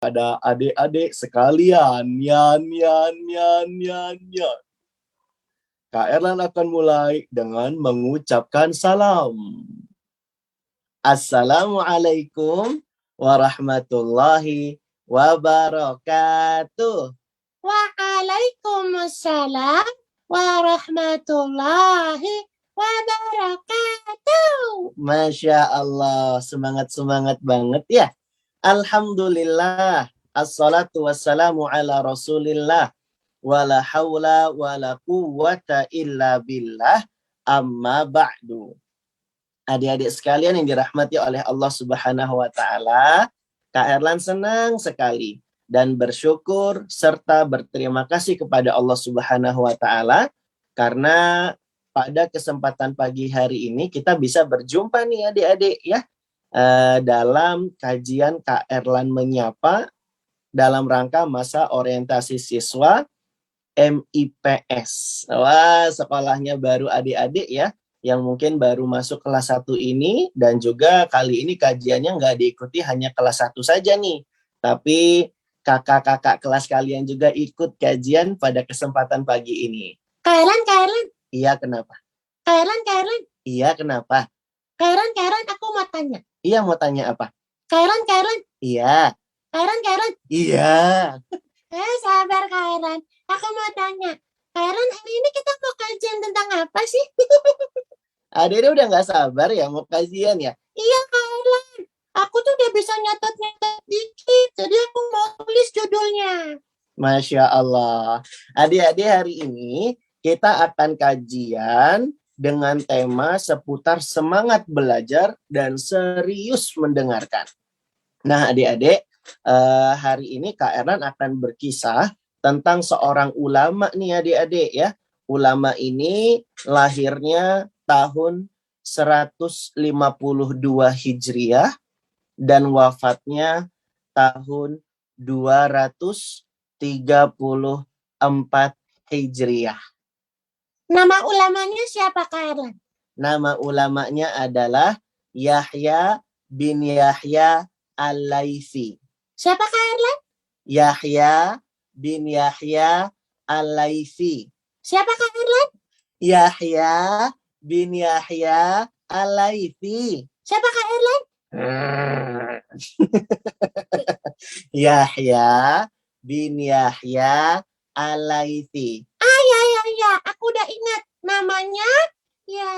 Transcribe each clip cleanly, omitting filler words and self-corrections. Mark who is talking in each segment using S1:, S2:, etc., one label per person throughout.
S1: Ada adik-adik sekalian, yan. Kak Erlan akan mulai dengan mengucapkan salam. Assalamualaikum warahmatullahi wabarakatuh.
S2: Waalaikumsalam warahmatullahi wabarakatuh.
S1: Masya Allah, semangat banget ya. Alhamdulillah, assalatu wassalamu ala rasulillah, wala hawla wala quwwata illa billah, amma ba'du. Adik-adik sekalian yang dirahmati oleh Allah Subhanahu wa Ta'ala, Kak Erlan senang sekali dan bersyukur serta berterima kasih kepada Allah Subhanahu wa Ta'ala karena pada kesempatan pagi hari ini kita bisa berjumpa nih adik-adik ya, dalam kajian Kak Erlan Menyapa dalam rangka masa orientasi siswa MIPS. Wah, sekolahnya baru adik-adik ya, yang mungkin baru masuk kelas 1 ini, dan juga kali ini kajiannya nggak diikuti hanya kelas 1 saja nih, tapi kakak-kakak kelas kalian juga ikut kajian pada kesempatan pagi ini.
S2: Kak Erlan.
S1: Iya, kenapa?
S2: Kak Erlan.
S1: Iya, kenapa?
S2: Kak Erlan, aku mau tanya.
S1: Iya, mau tanya apa?
S2: Kak Erlan.
S1: Iya.
S2: Kak Erlan.
S1: Iya.
S2: Sabar Kak Erlan. Aku mau tanya. Kak Erlan, hari ini kita mau kajian tentang apa sih?
S1: Adik-adik udah nggak sabar ya mau kajian ya?
S2: Iya Kak Erlan. Aku tuh udah bisa nyatet dikit. Jadi aku mau tulis judulnya.
S1: Masya Allah. Adik-adik, hari ini kita akan kajian dengan tema seputar semangat belajar dan serius mendengarkan. Nah adik-adik, hari ini Kak Erlan akan berkisah tentang seorang ulama nih adik-adik ya. Ulama ini lahirnya tahun 152 Hijriah dan wafatnya tahun 234 Hijriah.
S2: Nama ulamanya siapa Kak Erlan?
S1: Nama ulamanya adalah Yahya bin Yahya Al-Laitsi.
S2: Siapa Kak Erlan?
S1: Yahya bin Yahya Al-Laitsi.
S2: Siapa Kak Erlan?
S1: Yahya bin Yahya Al-Laitsi.
S2: Siapa Kak Erlan?
S1: Yahya bin Yahya Al-Laitsi.
S2: Ya, aku udah ingat namanya. Ya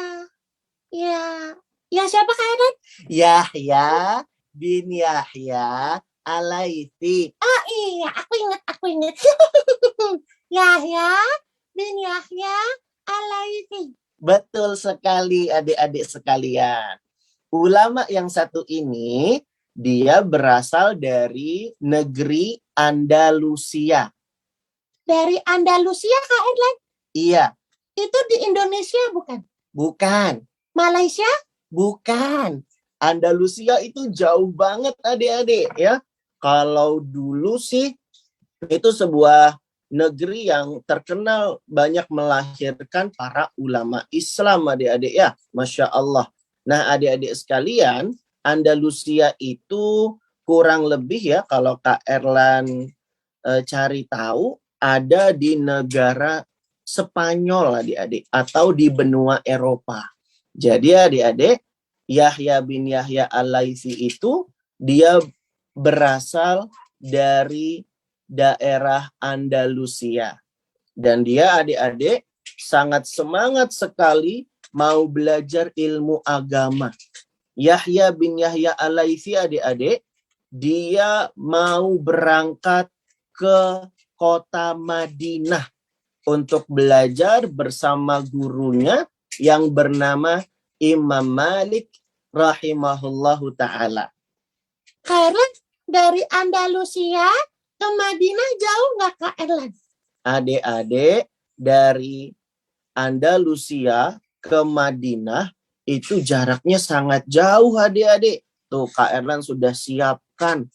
S2: siapa Kak Erlan?
S1: Yahya bin Yahya Al-Laitsi.
S2: Oh iya, aku ingat. Yahya bin Yahya Al-Laitsi.
S1: Betul sekali adik-adik sekalian. Ulama yang satu ini dia berasal dari negeri Andalusia.
S2: Dari Andalusia Kak Erlan?
S1: Iya.
S2: Itu di Indonesia bukan?
S1: Bukan.
S2: Malaysia?
S1: Bukan. Andalusia itu jauh banget adik-adik ya. Kalau dulu sih itu sebuah negeri yang terkenal banyak melahirkan para ulama Islam adik-adik ya. Masya Allah. Nah adik-adik sekalian, Andalusia itu kurang lebih ya kalau Kak Erlan cari tahu ada di negara Spanyol adik-adik atau di benua Eropa. Jadi adik-adik, Yahya bin Yahya Al-Laitsi itu dia berasal dari daerah Andalusia. Dan dia adik-adik sangat semangat sekali mau belajar ilmu agama. Yahya bin Yahya Al-Laitsi adik-adik, dia mau berangkat ke kota Madinah untuk belajar bersama gurunya yang bernama Imam Malik rahimahullahu ta'ala.
S2: Kak Erlan, dari Andalusia ke Madinah jauh nggak Kak Erlan?
S1: Adik-adik, dari Andalusia ke Madinah itu jaraknya sangat jauh adik-adik. Tuh Kak Erlan sudah siapkan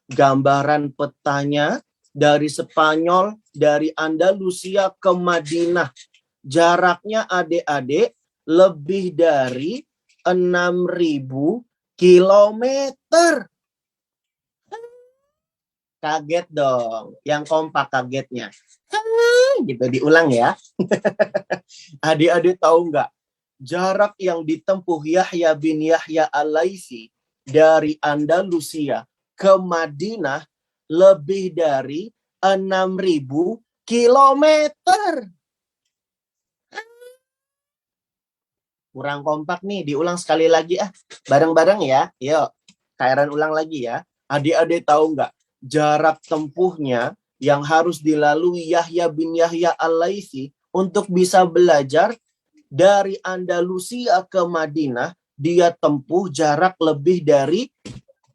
S1: gambaran petanya dari Spanyol, dari Andalusia ke Madinah. Jaraknya adik-adik lebih dari 6.000 kilometer. Kaget dong. Yang kompak kagetnya. Gitu diulang ya. Adik-adik tahu nggak? Jarak yang ditempuh Yahya bin Yahya Al-Laitsi dari Andalusia ke Madinah lebih dari 6.000 kilometer. Kurang kompak nih, diulang sekali lagi bareng-bareng ya. Yuk, Kairan ulang lagi ya. Adik-adik tahu nggak? Jarak tempuhnya yang harus dilalui Yahya bin Yahya Al-Laitsi untuk bisa belajar dari Andalusia ke Madinah, dia tempuh jarak lebih dari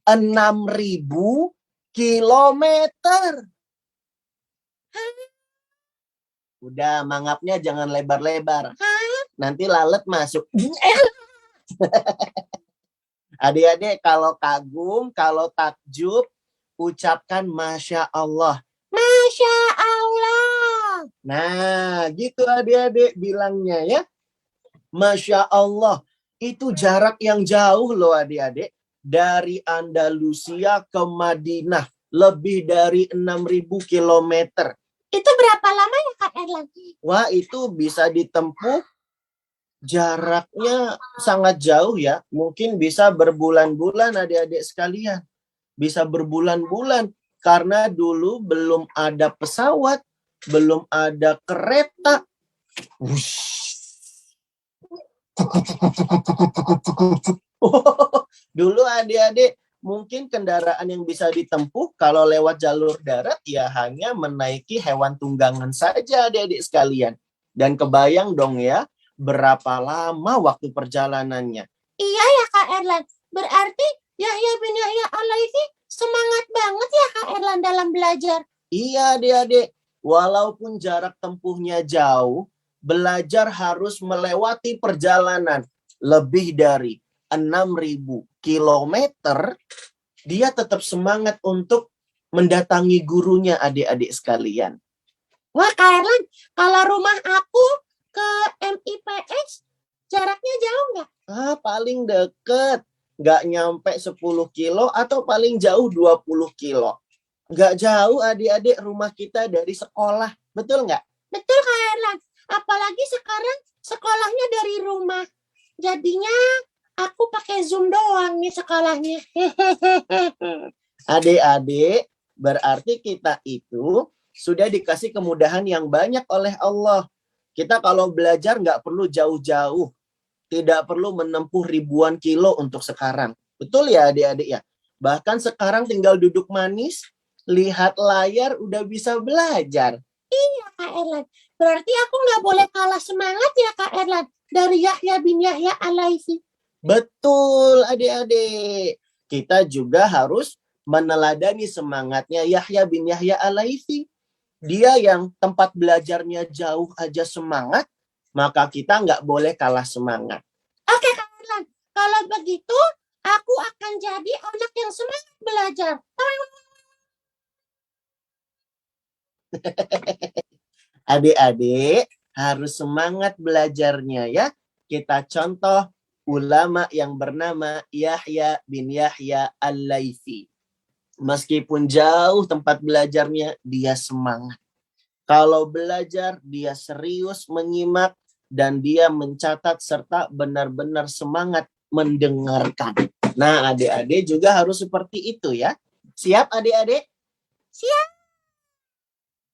S1: 6.000 kilometer. Udah, mangapnya jangan lebar-lebar. Nanti lalat masuk. Adik-adik kalau kagum, kalau takjub, ucapkan Masya Allah.
S2: Masya Allah.
S1: Nah, gitu adik-adik bilangnya ya. Masya Allah. Itu jarak yang jauh loh adik-adik. Dari Andalusia ke Madinah. Lebih dari 6.000 kilometer.
S2: Itu berapa lama ya Kak Erlan?
S1: Wah, itu bisa ditempuh jaraknya sangat jauh ya. Mungkin bisa berbulan-bulan adik-adik sekalian. Bisa berbulan-bulan. Karena dulu belum ada pesawat. Belum ada kereta. Dulu adik-adik mungkin kendaraan yang bisa ditempuh kalau lewat jalur darat ya hanya menaiki hewan tunggangan saja adik-adik sekalian. Dan kebayang dong ya berapa lama waktu perjalanannya.
S2: Iya ya Kak Erlan. Berarti Yahya bin Yahya Al-Laitsi semangat banget ya Kak Erlan dalam belajar.
S1: Iya adik-adik, walaupun jarak tempuhnya jauh, belajar harus melewati perjalanan lebih dari 6.000 kilometer, dia tetap semangat untuk mendatangi gurunya adik-adik sekalian.
S2: Wah Kak Erlan, kalau rumah aku ke MIPS jaraknya jauh nggak?
S1: Paling deket. Nggak nyampe 10 kilo atau paling jauh 20 kilo. Nggak jauh adik-adik rumah kita dari sekolah. Betul nggak?
S2: Betul Kak Erlan. Apalagi sekarang sekolahnya dari rumah. Jadinya aku pakai Zoom doang nih sekolahnya.
S1: Adik-adik, berarti kita itu sudah dikasih kemudahan yang banyak oleh Allah. Kita kalau belajar nggak perlu jauh-jauh. Tidak perlu menempuh ribuan kilo untuk sekarang. Betul ya adik-adik ya? Bahkan sekarang tinggal duduk manis, lihat layar, udah bisa belajar.
S2: Iya Kak Erlan. Berarti aku nggak boleh kalah semangat ya Kak Erlan. Dari Yahya bin Yahya Al-Laitsi.
S1: Betul adik-adik. Kita juga harus meneladani semangatnya Yahya bin Yahya Al-Laitsi. Dia yang tempat belajarnya jauh aja semangat, maka kita nggak boleh kalah semangat.
S2: Oke Kak Erlan. Kalau begitu, aku akan jadi anak yang semangat belajar.
S1: Adik-adik harus semangat belajarnya ya. Kita contoh ulama yang bernama Yahya bin Yahya Al-Laitsi. Meskipun jauh tempat belajarnya, dia semangat. Kalau belajar, dia serius menyimak dan dia mencatat serta benar-benar semangat mendengarkan. Nah, adik-adik juga harus seperti itu ya. Siap adik-adik?
S2: Siap.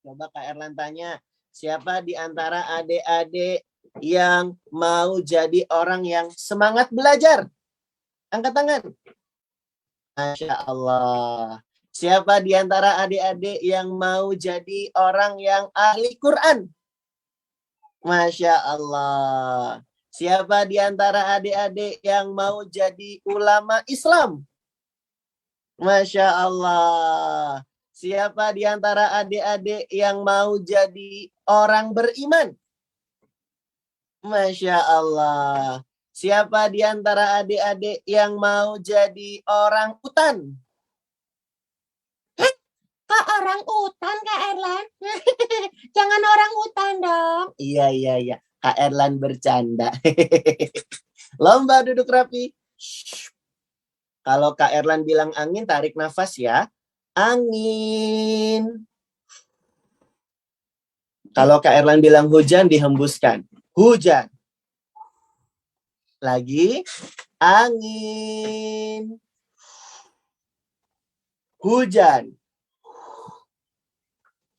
S1: Coba Kak Erlan tanya, siapa di antara adik-adik yang mau jadi orang yang semangat belajar? Angkat tangan. Masya Allah. Siapa di antara adik-adik yang mau jadi orang yang ahli Quran? Masya Allah. Siapa di antara adik-adik yang mau jadi ulama Islam? Masya Allah. Siapa di antara adik-adik yang mau jadi orang beriman? Masya Allah. Siapa di antara adik-adik yang mau jadi orang utan?
S2: Kak orang utan Kak Erlan. Jangan orang utan dong.
S1: Iya. Kak Erlan bercanda. Lomba duduk rapi. Shh. Kalau Kak Erlan bilang angin, tarik nafas ya. angin. Kalau Kak Erlan bilang hujan, dihembuskan. Hujan. Lagi, angin. Hujan.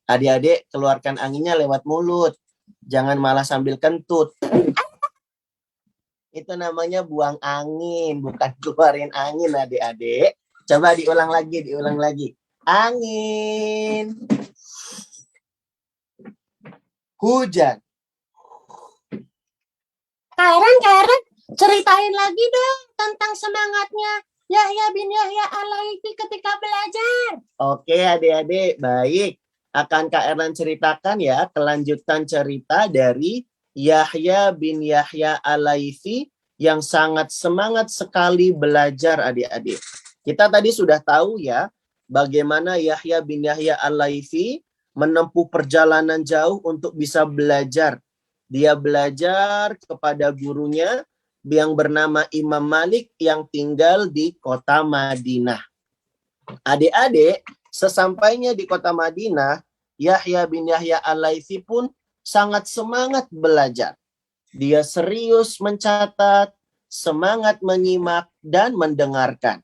S1: Adik-adik, keluarkan anginnya lewat mulut. Jangan malah sambil kentut. Itu namanya buang angin, bukan keluarin angin, adik-adik. Coba diulang lagi. Angin. Hujan.
S2: Karen, ceritain lagi dong tentang semangatnya Yahya bin Yahya Al-Laifi ketika belajar.
S1: Oke adik-adik, baik. Akan Kak Erlan ceritakan ya kelanjutan cerita dari Yahya bin Yahya Al-Laifi yang sangat semangat sekali belajar adik-adik. Kita tadi sudah tahu ya bagaimana Yahya bin Yahya Al-Laifi menempuh perjalanan jauh untuk bisa belajar. Dia belajar kepada gurunya yang bernama Imam Malik yang tinggal di kota Madinah. Adik-adik, sesampainya di kota Madinah, Yahya bin Yahya Al-Laifi pun sangat semangat belajar. Dia serius mencatat, semangat menyimak, dan mendengarkan.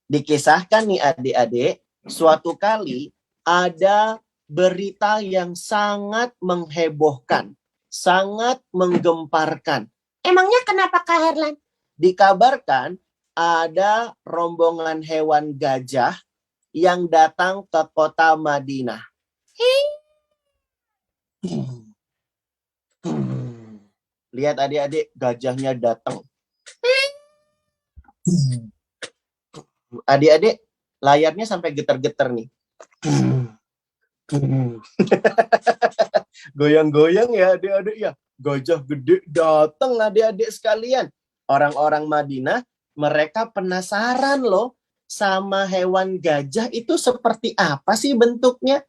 S1: Dikisahkan nih adik-adik, suatu kali ada berita yang sangat menghebohkan, sangat menggemparkan.
S2: Emangnya kenapa Kak Herlan?
S1: Dikabarkan ada rombongan hewan gajah yang datang ke kota Madinah. Lihat adik-adik, gajahnya datang. Adik-adik, layarnya sampai getar-getar nih. Goyang-goyang ya adik-adik ya. Gajah gede datang adik-adik sekalian. Orang-orang Madinah, mereka penasaran loh sama hewan gajah itu seperti apa sih bentuknya.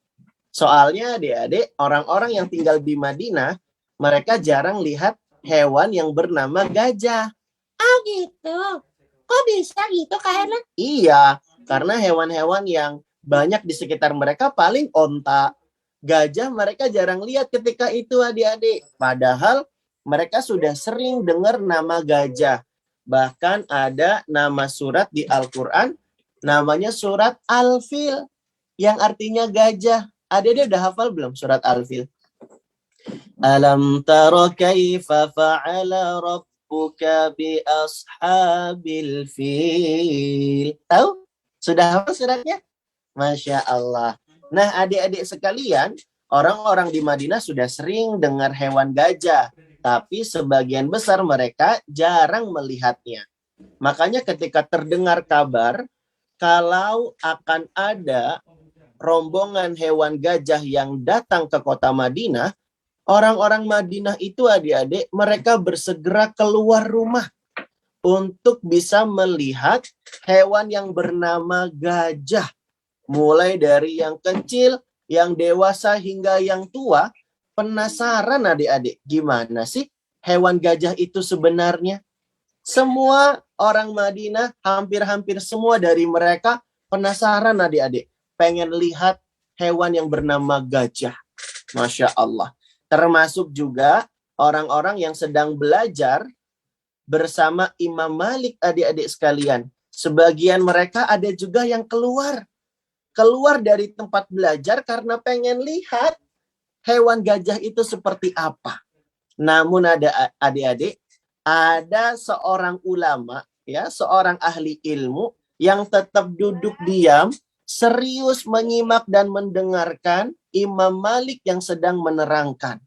S1: Soalnya adik-adik, orang-orang yang tinggal di Madinah, mereka jarang lihat hewan yang bernama gajah.
S2: Oh gitu. Kok bisa gitu Kak Herlan?
S1: Iya, karena hewan-hewan yang banyak di sekitar mereka paling onta. Gajah mereka jarang lihat ketika itu adik-adik. Padahal mereka sudah sering dengar nama gajah. Bahkan ada nama surat di Al-Quran, namanya surat Al-Fil, yang artinya gajah. Adik-adik udah hafal belum surat Al-Fil? Alam tara kaifa fa'ala rabbuka bi ashabil fil. Tahu? Sudah hafal suratnya? Masya Allah. Nah adik-adik sekalian, orang-orang di Madinah sudah sering dengar hewan gajah. Tapi sebagian besar mereka jarang melihatnya. Makanya ketika terdengar kabar, kalau akan ada rombongan hewan gajah yang datang ke kota Madinah, orang-orang Madinah itu adik-adik, mereka bersegera keluar rumah untuk bisa melihat hewan yang bernama gajah. Mulai dari yang kecil, yang dewasa, hingga yang tua, penasaran adik-adik, gimana sih hewan gajah itu sebenarnya? Semua orang Madinah, hampir-hampir semua dari mereka penasaran adik-adik, pengen lihat hewan yang bernama gajah. Masya Allah. Termasuk juga orang-orang yang sedang belajar bersama Imam Malik adik-adik sekalian. Sebagian mereka ada juga yang keluar dari tempat belajar karena pengen lihat hewan gajah itu seperti apa. Namun ada adik-adik, ada seorang ulama, ya, seorang ahli ilmu yang tetap duduk diam, serius menyimak dan mendengarkan Imam Malik yang sedang menerangkan.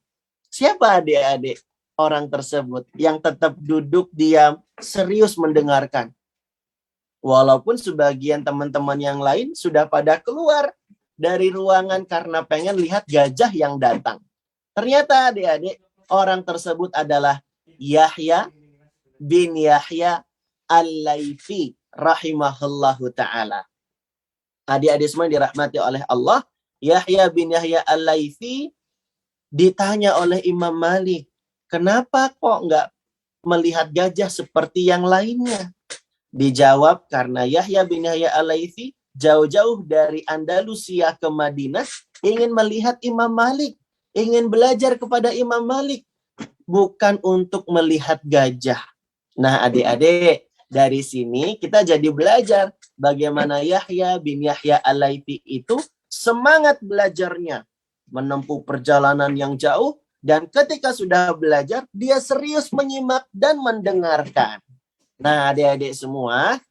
S1: Siapa adik-adik orang tersebut yang tetap duduk diam, serius mendengarkan? Walaupun sebagian teman-teman yang lain sudah pada keluar dari ruangan karena pengen lihat gajah yang datang. Ternyata adik-adik, orang tersebut adalah Yahya bin Yahya Al-Laifi rahimahullahu ta'ala. Adik-adik semua dirahmati oleh Allah, Yahya bin Yahya Al-Laifi ditanya oleh Imam Malik, kenapa kok nggak melihat gajah seperti yang lainnya? Dijawab karena Yahya bin Yahya Al-Laifi jauh-jauh dari Andalusia ke Madinah ingin melihat Imam Malik, ingin belajar kepada Imam Malik, bukan untuk melihat gajah. Nah, adik-adik, dari sini kita jadi belajar bagaimana Yahya bin Yahya Al-Laitsi itu semangat belajarnya, menempuh perjalanan yang jauh, dan ketika sudah belajar, dia serius menyimak dan mendengarkan. Nah, adik-adik semua,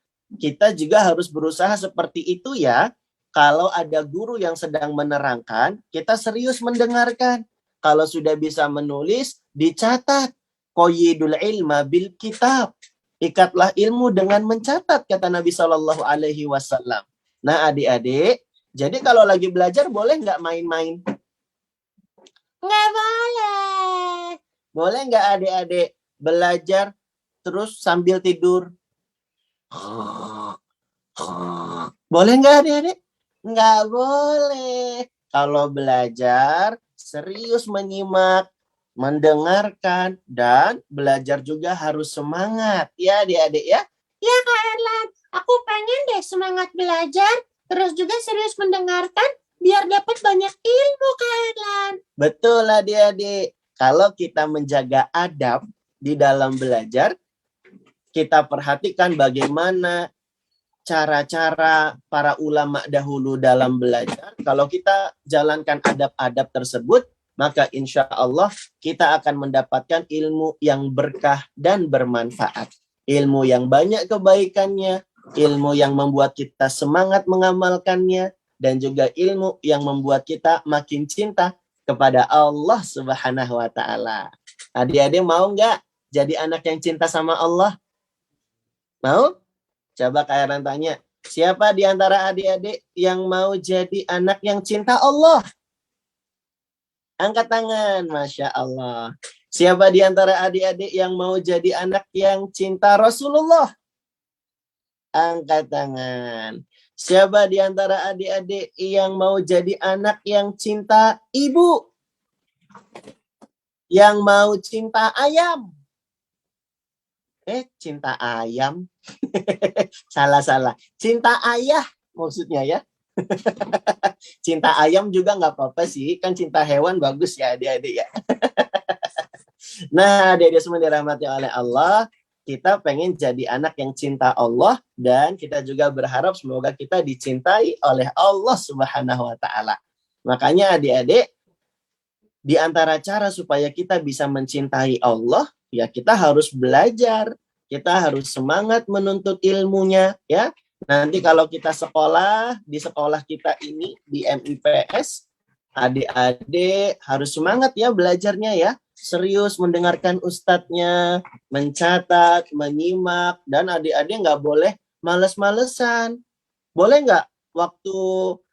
S1: kita juga harus berusaha seperti itu ya. Kalau ada guru yang sedang menerangkan, kita serius mendengarkan. Kalau sudah bisa menulis, dicatat. Qayyidul ilma bil kitab. Ikatlah ilmu dengan mencatat, kata Nabi Shallallahu Alaihi Wasallam. Nah, adik-adik, jadi kalau lagi belajar boleh nggak main-main?
S2: Nggak boleh.
S1: Boleh nggak adik-adik belajar terus sambil tidur? Boleh nggak adik-adik? Nggak boleh. Kalau belajar, serius menyimak, mendengarkan, dan belajar juga harus semangat. Ya adik-adik ya.
S2: Ya Kak Erlan, aku pengen deh semangat belajar, terus juga serius mendengarkan, biar dapat banyak ilmu Kak Erlan.
S1: Betul adik-adik. Kalau kita menjaga adab di dalam belajar, kita perhatikan bagaimana cara-cara para ulama dahulu dalam belajar. Kalau kita jalankan adab-adab tersebut, maka insya Allah kita akan mendapatkan ilmu yang berkah dan bermanfaat. Ilmu yang banyak kebaikannya, ilmu yang membuat kita semangat mengamalkannya, dan juga ilmu yang membuat kita makin cinta kepada Allah Subhanahu wa Ta'ala. Adik-adik mau nggak jadi anak yang cinta sama Allah? Mau? Coba Kak Eran tanya, siapa di antara adik-adik yang mau jadi anak yang cinta Allah? Angkat tangan, Masya Allah. Siapa di antara adik-adik yang mau jadi anak yang cinta Rasulullah? Angkat tangan. Siapa di antara adik-adik yang mau jadi anak yang cinta ibu? Yang mau cinta ayam? Cinta ayam. Salah. Cinta ayah maksudnya ya. Cinta ayam juga nggak apa-apa sih. Kan cinta hewan bagus ya adik-adik ya. Nah, adik-adik semua dirahmati oleh Allah. Kita pengen jadi anak yang cinta Allah. Dan kita juga berharap semoga kita dicintai oleh Allah Subhanahu wa Ta'ala. Makanya adik-adik, di antara cara supaya kita bisa mencintai Allah, ya kita harus belajar, kita harus semangat menuntut ilmunya ya. Nanti kalau kita sekolah, di sekolah kita ini di MIPS, adik-adik harus semangat ya belajarnya ya. Serius mendengarkan ustadznya, mencatat, menyimak, dan adik-adik nggak boleh males-malesan. Boleh nggak waktu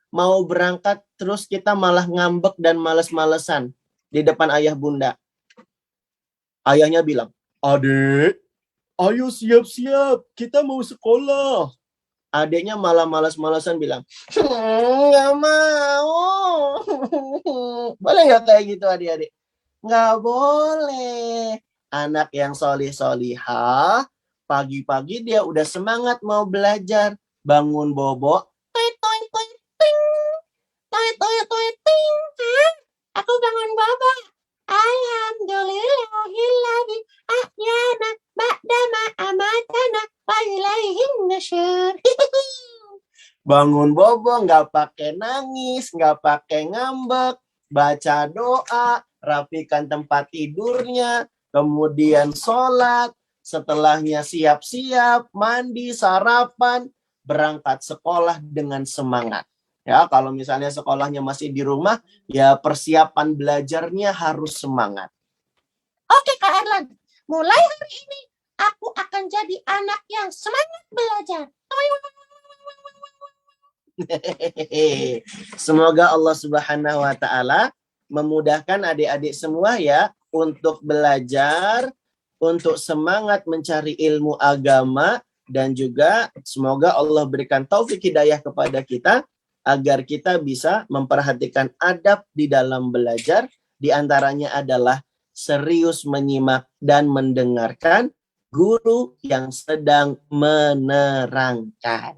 S1: mau berangkat terus kita malah ngambek dan males-malesan di depan ayah bunda? Ayahnya bilang, "Adek, ayo siap-siap, kita mau sekolah." Adiknya malah malas-malasan bilang, "Nggak mau." Boleh nggak kayak gitu adik-adik? Nggak boleh. Anak yang solih-solihah, pagi-pagi dia udah semangat mau belajar. Bangun bobo.
S2: Toy, toy, toy, ting. Toy, toy, toy, ting. Hah? Aku bangun bobo. Alhamdulillahilladzi ahyana ba'dama amatana wa ilaihin nusyur.
S1: Bangun bobo, nggak pakai nangis, nggak pakai ngambek, baca doa, rapikan tempat tidurnya, kemudian sholat, setelahnya siap-siap, mandi, sarapan, berangkat sekolah dengan semangat. Ya, kalau misalnya sekolahnya masih di rumah, ya persiapan belajarnya harus semangat.
S2: Oke Kak Erlan, mulai hari ini aku akan jadi anak yang semangat belajar.
S1: Semoga Allah Subhanahu wa Ta'ala memudahkan adik-adik semua ya untuk belajar, untuk semangat mencari ilmu agama, dan juga semoga Allah berikan taufik hidayah kepada kita agar kita bisa memperhatikan adab di dalam belajar. Di antaranya adalah serius menyimak dan mendengarkan guru yang sedang menerangkan.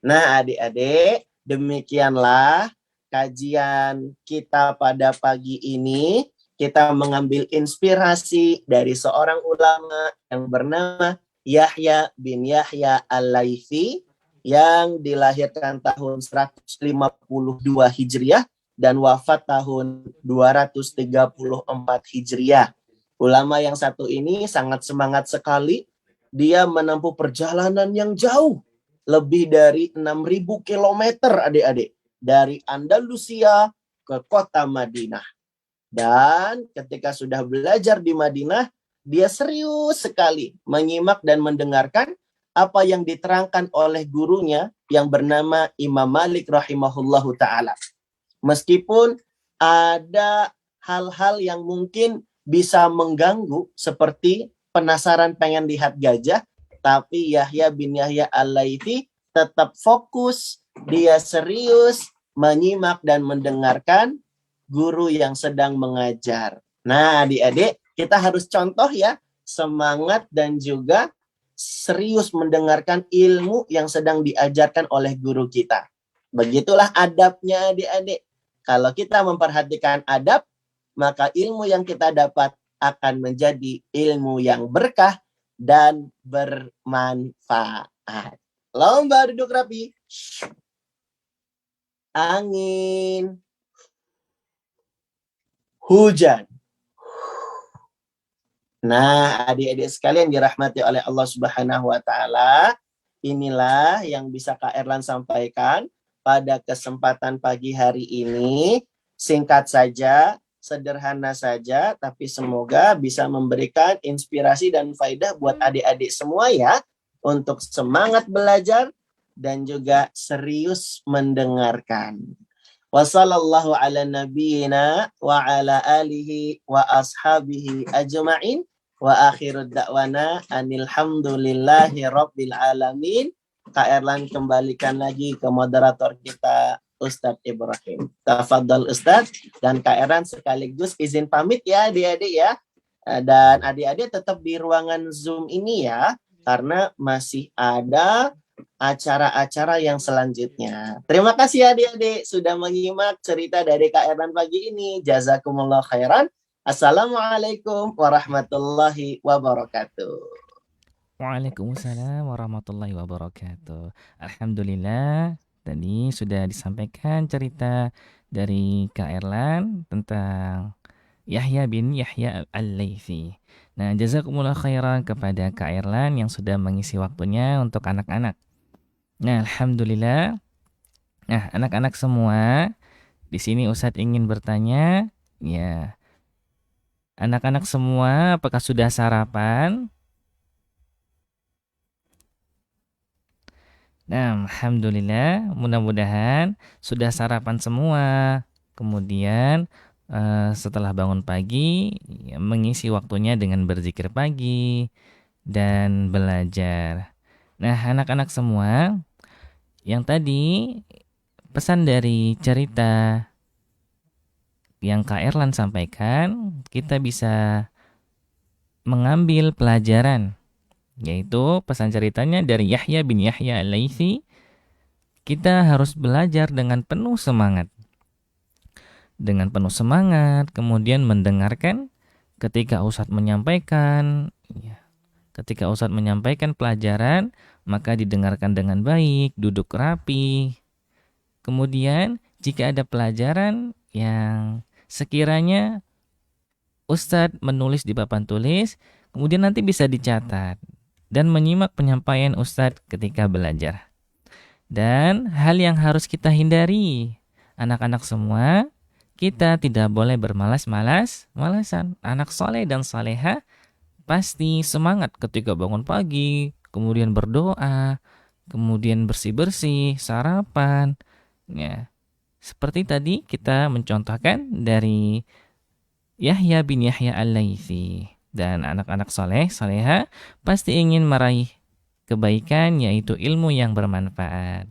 S1: Nah, adik-adik, demikianlah kajian kita pada pagi ini. Kita mengambil inspirasi dari seorang ulama yang bernama Yahya bin Yahya Al-Laitsi yang dilahirkan tahun 152 Hijriah dan wafat tahun 234 Hijriah. Ulama yang satu ini sangat semangat sekali. Dia menempuh perjalanan yang jauh, lebih dari 6.000 kilometer adik-adik, dari Andalusia ke kota Madinah. Dan ketika sudah belajar di Madinah, dia serius sekali menyimak dan mendengarkan apa yang diterangkan oleh gurunya yang bernama Imam Malik rahimahullahu ta'ala. Meskipun ada hal-hal yang mungkin bisa mengganggu seperti penasaran pengen lihat gajah, tapi Yahya bin Yahya Al-Laitsi tetap fokus, dia serius menyimak dan mendengarkan guru yang sedang mengajar. Nah, adik-adik, kita harus contoh ya, semangat dan juga serius mendengarkan ilmu yang sedang diajarkan oleh guru kita. Begitulah adabnya adik-adik. Kalau kita memperhatikan adab, maka ilmu yang kita dapat akan menjadi ilmu yang berkah dan bermanfaat. Lomba duduk rapi. Angin. Hujan. Nah, adik-adik sekalian dirahmati oleh Allah Subhanahu wa taala, inilah yang bisa Kak Erlan sampaikan pada kesempatan pagi hari ini. Singkat saja, sederhana saja, tapi semoga bisa memberikan inspirasi dan faedah buat adik-adik semua ya, untuk semangat belajar dan juga serius mendengarkan. Wassallallahu ala nabiyyina wa ala alihi wa ashabihi ajma'in wa akhiru da'wana anilhamdulillahi rabbil alamin. Kak Erlan kembalikan lagi ke moderator kita Ustadz Ibrahim. Tafadhol Ustadz, dan Kak Erlan sekaligus izin pamit ya adik-adik ya. Dan adik-adik tetap di ruangan Zoom ini ya, karena masih ada acara-acara yang selanjutnya. Terima kasih adik-adik sudah menyimak cerita dari Kak Erlan pagi ini. Jazakumullah khairan. Assalamualaikum warahmatullahi wabarakatuh.
S3: Waalaikumsalam warahmatullahi wabarakatuh. Alhamdulillah, tadi sudah disampaikan cerita dari Kak Erlan tentang Yahya bin Yahya Al-Laitsi. Nah, jazakumullah khairan kepada Kak Erlan yang sudah mengisi waktunya untuk anak-anak. Nah, alhamdulillah. Nah, anak-anak semua, di sini Ustadz ingin bertanya, ya. Anak-anak semua, apakah sudah sarapan? Nah, alhamdulillah, mudah-mudahan sudah sarapan semua. Kemudian setelah bangun pagi, ya, mengisi waktunya dengan berzikir pagi dan belajar. Nah, anak-anak semua, yang tadi pesan dari cerita yang Kak Erlan sampaikan, kita bisa mengambil pelajaran, yaitu pesan ceritanya dari Yahya bin Yahya Al-Laitsi. Kita harus belajar dengan penuh semangat. Dengan penuh semangat, kemudian mendengarkan ketika Ustadz menyampaikan. Ya, ketika Ustadz menyampaikan pelajaran, maka didengarkan dengan baik, duduk rapi. Kemudian, jika ada pelajaran yang sekiranya Ustadz menulis di papan tulis, kemudian nanti bisa dicatat dan menyimak penyampaian Ustadz ketika belajar. Dan hal yang harus kita hindari, anak-anak semua, kita tidak boleh bermalas-malasan. Anak soleh dan soleha pasti semangat ketika bangun pagi, kemudian berdoa, kemudian bersih-bersih, sarapan. Ya, seperti tadi kita mencontohkan dari Yahya bin Yahya Al-Laitsi. Dan anak-anak soleh, soleha pasti ingin meraih kebaikan, yaitu ilmu yang bermanfaat.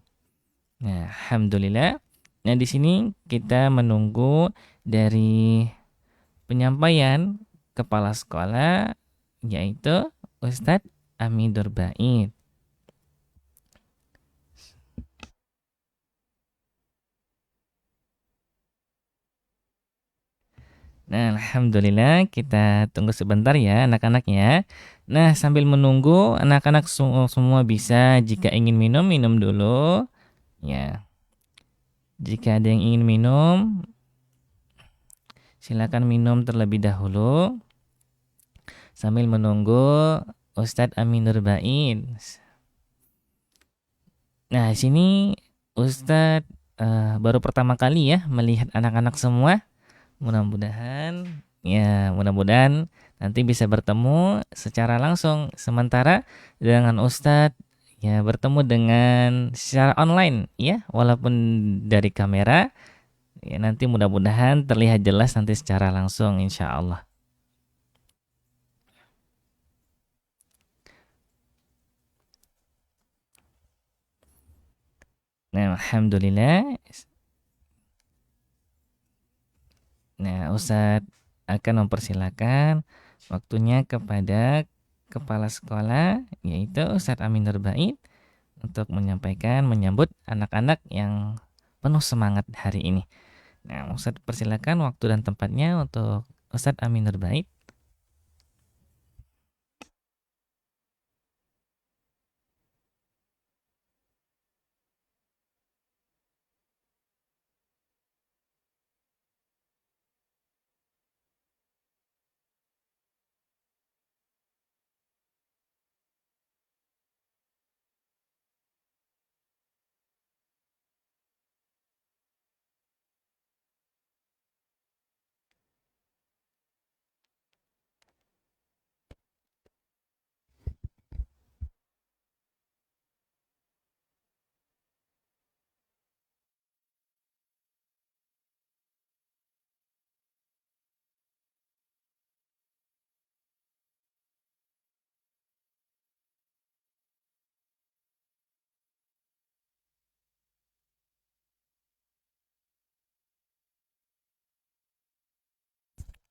S3: Nah, alhamdulillah. Nah, di sini kita menunggu dari penyampaian kepala sekolah, yaitu Ustadz Amidur Bait. Nah, alhamdulillah kita tunggu sebentar ya anak-anak ya. Nah, sambil menunggu anak-anak semua bisa jika ingin minum, minum dulu ya. Jika ada yang ingin minum, silakan minum terlebih dahulu sambil menunggu Ustadz Aminur Bait. Nah, di sini Ustadz baru pertama kali ya melihat anak-anak semua. Mudah-mudahan nanti bisa bertemu secara langsung. Sementara dengan Ustadz ya bertemu dengan secara online ya, walaupun dari kamera ya, nanti mudah-mudahan terlihat jelas nanti secara langsung insya Allah. Nah, alhamdulillah. Nah, Ustadz akan mempersilakan waktunya kepada kepala sekolah, yaitu Ustadz Aminur Bait, untuk menyampaikan, menyambut anak-anak yang penuh semangat hari ini. Nah, Ustadz persilakan waktu dan tempatnya untuk Ustadz Aminur Bait.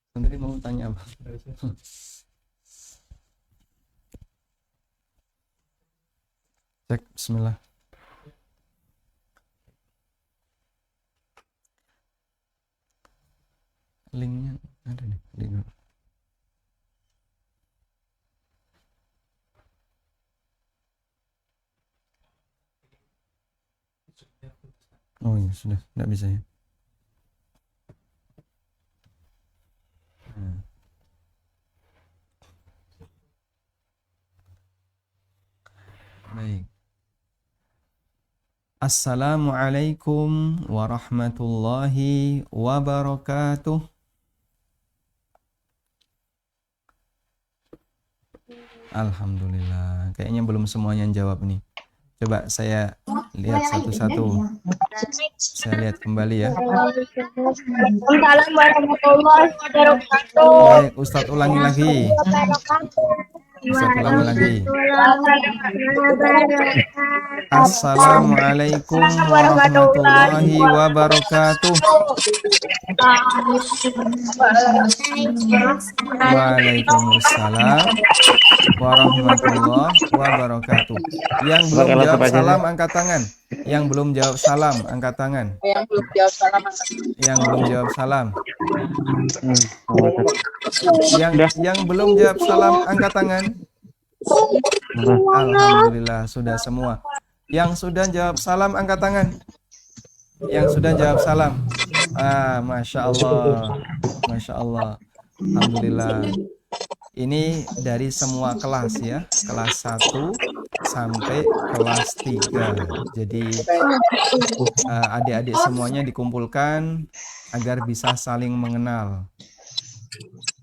S4: Sendiri mau tanya apa? Cek, bismillah. Linknya ada nih, link. Oh iya sudah, nggak bisa ya. Baik. Assalamualaikum warahmatullahi wabarakatuh. Alhamdulillah. Kayaknya belum semuanya yang jawab nih. Coba saya lihat satu-satu. Saya lihat kembali ya.
S5: Waalaikumsalam warahmatullahi wabarakatuh.
S4: Baik, Ustadz ulangi lagi. Ustadz ulangi lagi. Assalamualaikum warahmatullahi wabarakatuh. Waalaikumsalam warahmatullahi wabarakatuh. Yang belum jawab salam angkat tangan. Yang belum jawab salam angkat tangan. Yang belum jawab salam. Yang belum jawab salam angkat tangan. Alhamdulillah sudah semua. Yang sudah jawab salam angkat tangan. Yang sudah jawab salam. Masya Allah. Masya Allah. Alhamdulillah. Ini dari semua kelas ya. Kelas 1 sampai kelas 3. Jadi adik-adik semuanya dikumpulkan agar bisa saling mengenal.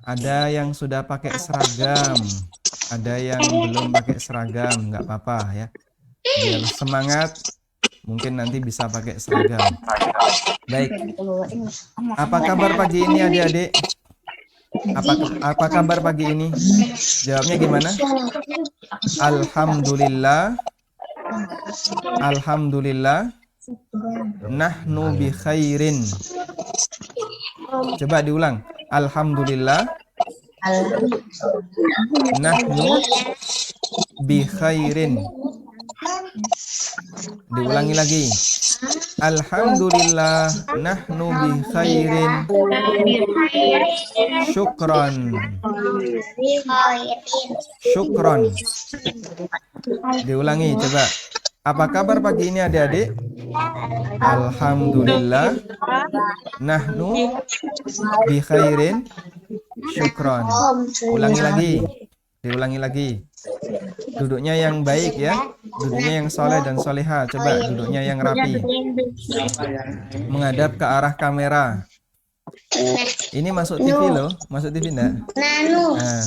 S4: Ada yang sudah pakai seragam, ada yang belum pakai seragam, nggak apa-apa ya. Biar semangat, mungkin nanti bisa pakai seragam. Baik. Apa kabar pagi ini adik-adik? Apa kabar pagi ini? Jawabnya gimana? Alhamdulillah. Alhamdulillah. Nahnu bi khairin. Coba diulang. Alhamdulillah. Nahnu bi khairin. Diulangi lagi. Alhamdulillah nahnu bi khairin syukran. Syukran. Diulangi coba. Apa kabar pagi ini adik-adik? Alhamdulillah nahnu bi khairin syukran. Ulangi lagi. Diulangi lagi. Duduknya yang baik ya. Duduknya yang soleh dan soleha. Coba duduknya yang rapi. Menghadap ke arah kamera. Ini masuk TV loh. Masuk TV enggak? Nah,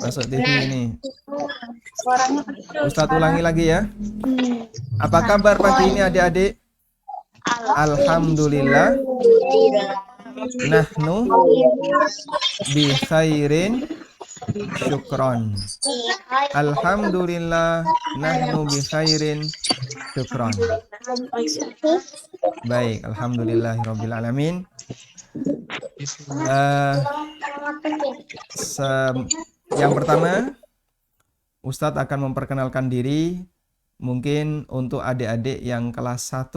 S4: masuk TV ini. Ustadz ulangi lagi ya. Apa kabar pagi ini adik-adik? Alhamdulillah nahnu bi khairin syukron. Alhamdulillah nahnu bi khairin syukron. Baik, alhamdulillahirabbil alamin. Yang pertama, Ustadz akan memperkenalkan diri mungkin untuk adik-adik yang kelas 1.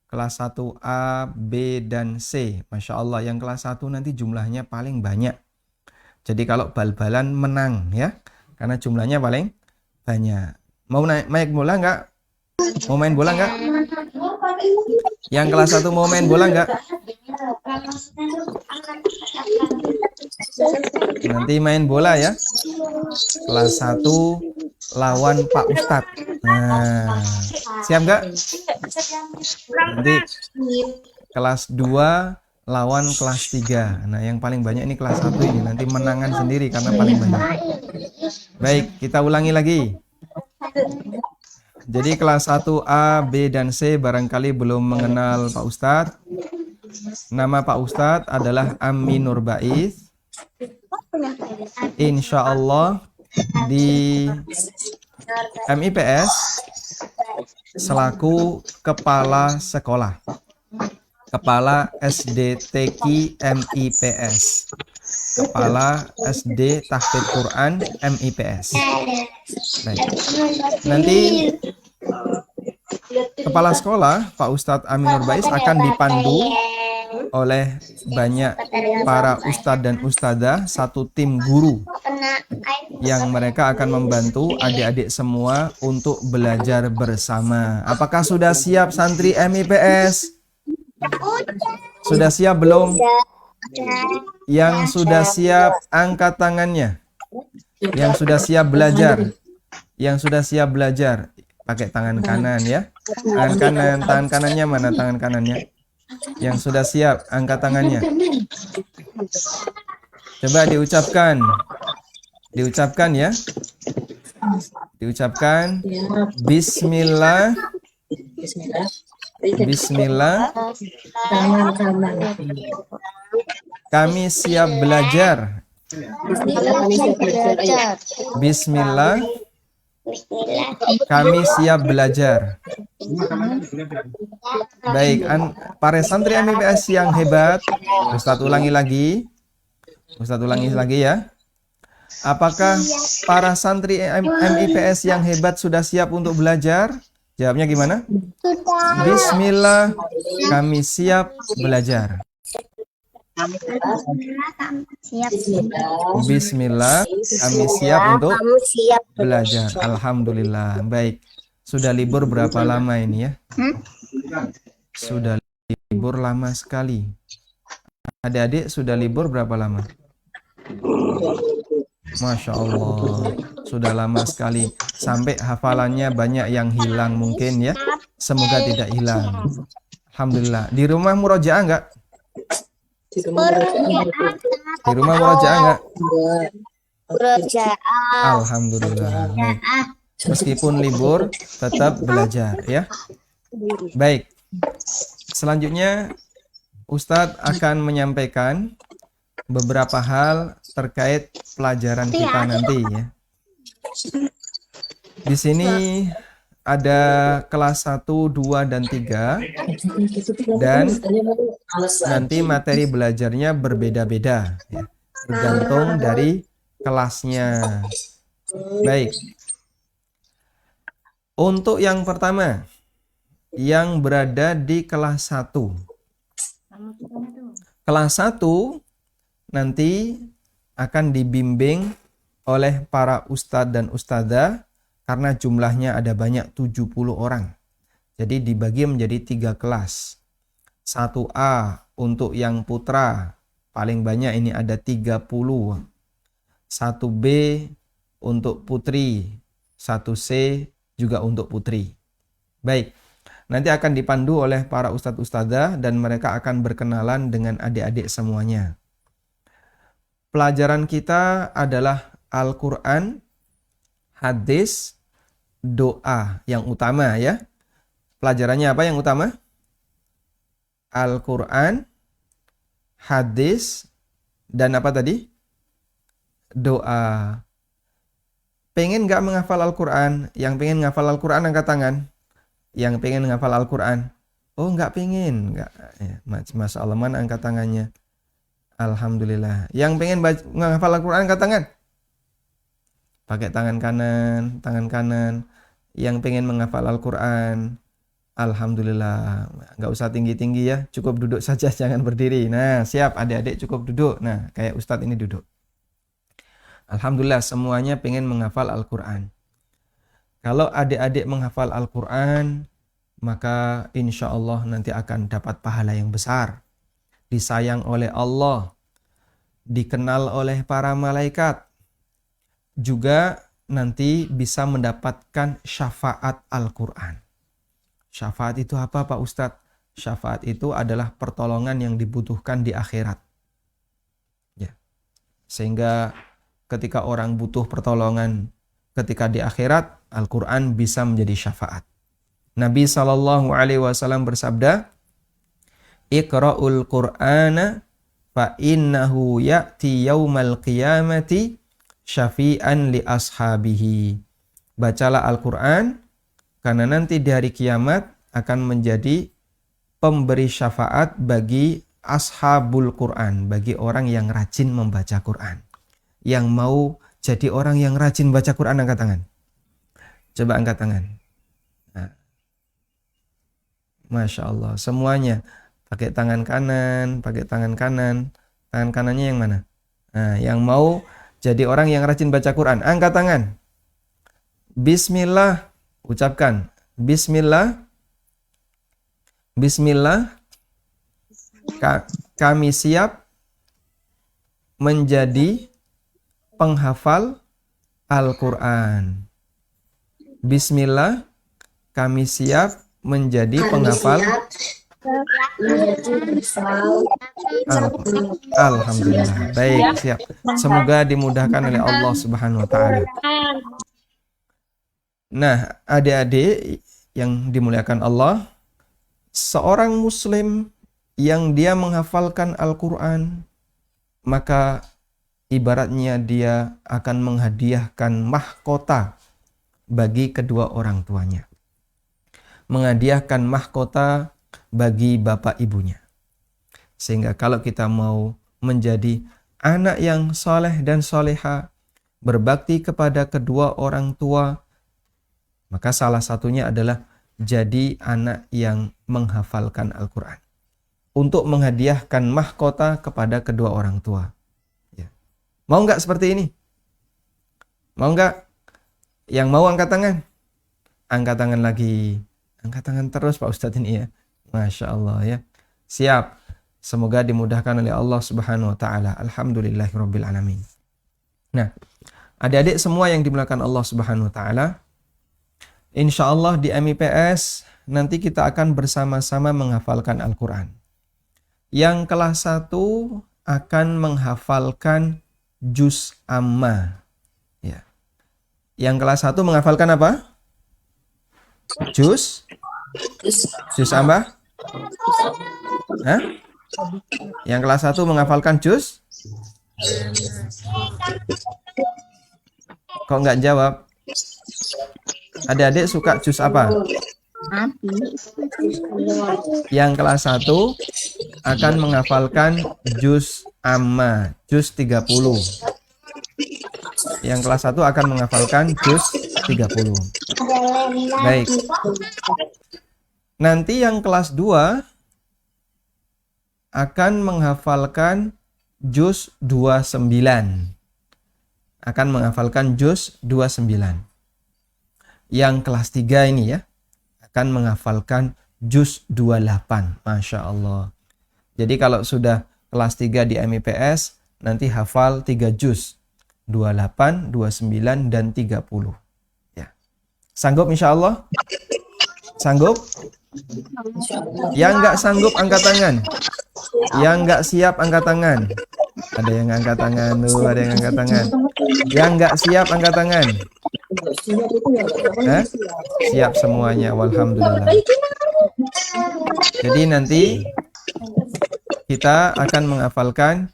S4: Kelas 1A, B, dan C. Masya Allah, yang kelas 1 nanti jumlahnya paling banyak. Jadi kalau bal-balan menang ya. Karena jumlahnya paling banyak. Mau main bola nggak? Mau main bola nggak? Yang kelas 1 mau main bola nggak? Nanti main bola ya. Kelas 1 lawan Pak Ustadz. Nah, siap nggak? Nanti kelas 2 lawan kelas 3. Nah, yang paling banyak ini kelas 1 ini. Nanti menangan sendiri karena paling banyak. Baik, kita ulangi lagi. Jadi kelas 1A, B, dan C barangkali belum mengenal Pak Ustadz. Nama Pak Ustadz adalah Aminur Baiz. Insya Allah di MIPS selaku kepala sekolah. Kepala SD TQ MIPS. Kepala SD Tahfidz Quran MIPS. Baik. Nanti kepala sekolah Pak Ustadz Aminur Baiz akan dipandu oleh banyak para ustadz dan ustadzah, satu tim guru yang mereka akan membantu adik-adik semua untuk belajar bersama. Apakah sudah siap santri MIPS? Sudah siap belum? Yang sudah siap angkat tangannya. Yang sudah siap belajar. Yang sudah siap belajar pakai tangan kanan ya. Tangan kanan, tangan kanannya mana tangan kanannya? Yang sudah siap angkat tangannya. Coba diucapkan. Diucapkan ya. Diucapkan Bismillah. Bismillah. Kami siap belajar. Bismillah. Kami siap belajar. Baik, para santri MIPS yang hebat, Ustadz ulangi lagi. Ustadz ulangi lagi ya. Apakah para santri MIPS yang hebat sudah siap untuk belajar? Jawabnya gimana? Bismillah, kami siap belajar. Bismillah, kami siap untuk belajar. Alhamdulillah. Baik. Sudah libur berapa lama ini ya? Sudah libur lama sekali. Adik-adik sudah libur berapa lama? Masya Allah. Sudah lama sekali. Sampai hafalannya banyak yang hilang mungkin ya. Semoga tidak hilang. Alhamdulillah. Di rumah murojaah enggak? Di rumah murojaah enggak? Alhamdulillah. Baik. Meskipun libur tetap belajar ya. Baik. Selanjutnya Ustadz akan menyampaikan beberapa hal terkait pelajaran kita nanti ya. Di sini ada kelas 1, 2, dan 3 dan nanti materi belajarnya berbeda-beda ya, tergantung dari kelasnya. Baik. Untuk yang pertama yang berada di kelas 1. Kelas 1 nanti akan dibimbing oleh para ustadz dan ustadzah karena jumlahnya ada banyak 70 orang. Jadi dibagi menjadi 3 kelas. 1A untuk yang putra, paling banyak ini ada 30. 1B untuk putri, 1C juga untuk putri. Baik, nanti akan dipandu oleh para ustadz ustadzah dan mereka akan berkenalan dengan adik-adik semuanya. Pelajaran kita adalah Al-Quran, hadis, doa yang utama ya. Pelajarannya apa yang utama? Al-Quran, hadis, dan apa tadi? Doa. Pengen nggak menghafal Al-Quran? Yang pengen menghafal Al-Quran angkat tangan. Yang pengen menghafal Al-Quran? Oh nggak pengen. Nggak. Ya, Masya Allah, mana angkat tangannya? Alhamdulillah. Yang pengen menghafal Al-Quran angkat tangan. Pakai tangan kanan. Yang pengen menghafal Al-Quran, alhamdulillah. Nggak usah tinggi-tinggi ya, cukup duduk saja, jangan berdiri. Nah, siap adik-adik, cukup duduk. Nah, kayak Ustadz ini duduk. Alhamdulillah semuanya pengen menghafal Al-Quran. Kalau adik-adik menghafal Al-Quran, maka insya Allah nanti akan dapat pahala yang besar. Disayang oleh Allah, dikenal oleh para malaikat, juga nanti bisa mendapatkan syafaat Al-Quran. Syafaat itu apa Pak Ustadz? Syafaat itu adalah pertolongan yang dibutuhkan di akhirat. Ya. Sehingga ketika orang butuh pertolongan ketika di akhirat, Al-Quran bisa menjadi syafaat. Nabi SAW bersabda, Iqra'ul Qur'ana fa innahu ya'ti yaumal qiyamati syafi'an li ashabihi. Bacalah Al-Quran, karena nanti di hari kiamat akan menjadi pemberi syafaat bagi ashabul Quran, bagi orang yang rajin membaca Quran. Yang mau jadi orang yang rajin baca Quran, angkat tangan. Coba angkat tangan. Nah. Masya Allah, semuanya pakai tangan kanan. Tangan kanannya yang mana? Nah, yang mau jadi orang yang rajin baca Quran, angkat tangan. Bismillah, ucapkan. Bismillah. Bismillah. Kami siap menjadi penghafal Al-Quran. Bismillah. Kami siap menjadi penghafal Alhamdulillah. Baik, siap. Semoga dimudahkan oleh Allah Subhanahu wa taala. Nah, adik-adik yang dimuliakan Allah, seorang muslim yang dia menghafalkan Al-Quran, maka ibaratnya dia akan menghadiahkan mahkota bagi kedua orang tuanya. Menghadiahkan mahkota bagi bapak ibunya. Sehingga kalau kita mau menjadi anak yang soleh dan soleha, berbakti kepada kedua orang tua, maka salah satunya adalah jadi anak yang menghafalkan Al-Quran. Untuk menghadiahkan mahkota kepada kedua orang tua. Ya. Mau nggak seperti ini? Mau nggak? Yang mau angkat tangan? Angkat tangan lagi. Angkat tangan terus Pak Ustadz ini ya. Masya Allah ya. Siap. Semoga dimudahkan oleh Allah Subhanahu wa taala. Alhamdulillahirabbil alamin. Nah, adik-adik semua yang dimuliakan Allah Subhanahu wa taala, insyaallah di MIPS nanti kita akan bersama-sama menghafalkan Al-Qur'an. Yang kelas 1 akan menghafalkan juz amma. Ya. Yang kelas 1 menghafalkan apa? Juz apa? Hah? Yang kelas 1 menghafalkan juz? Kok nggak jawab? Adik-adik suka juz apa? Yang kelas 1 akan menghafalkan juz amma, juz 30. Yang kelas 1 akan menghafalkan juz 30. Baik. Nanti yang kelas 2 akan menghafalkan juz 29. Akan menghafalkan juz 29. Yang kelas 3 ini ya, akan menghafalkan juz 28. Masya Allah. Jadi kalau sudah kelas 3 di MIPS, nanti hafal 3 juz. 28, 29, dan 30. Ya. Sanggup insya Allah? Sanggup? Yang nggak sanggup angkat tangan. Yang nggak siap angkat tangan. Ada yang angkat tangan tuh, ada yang angkat tangan. Yang nggak siap angkat tangan. Siap semuanya, walhamdulillah. Jadi nanti kita akan menghafalkan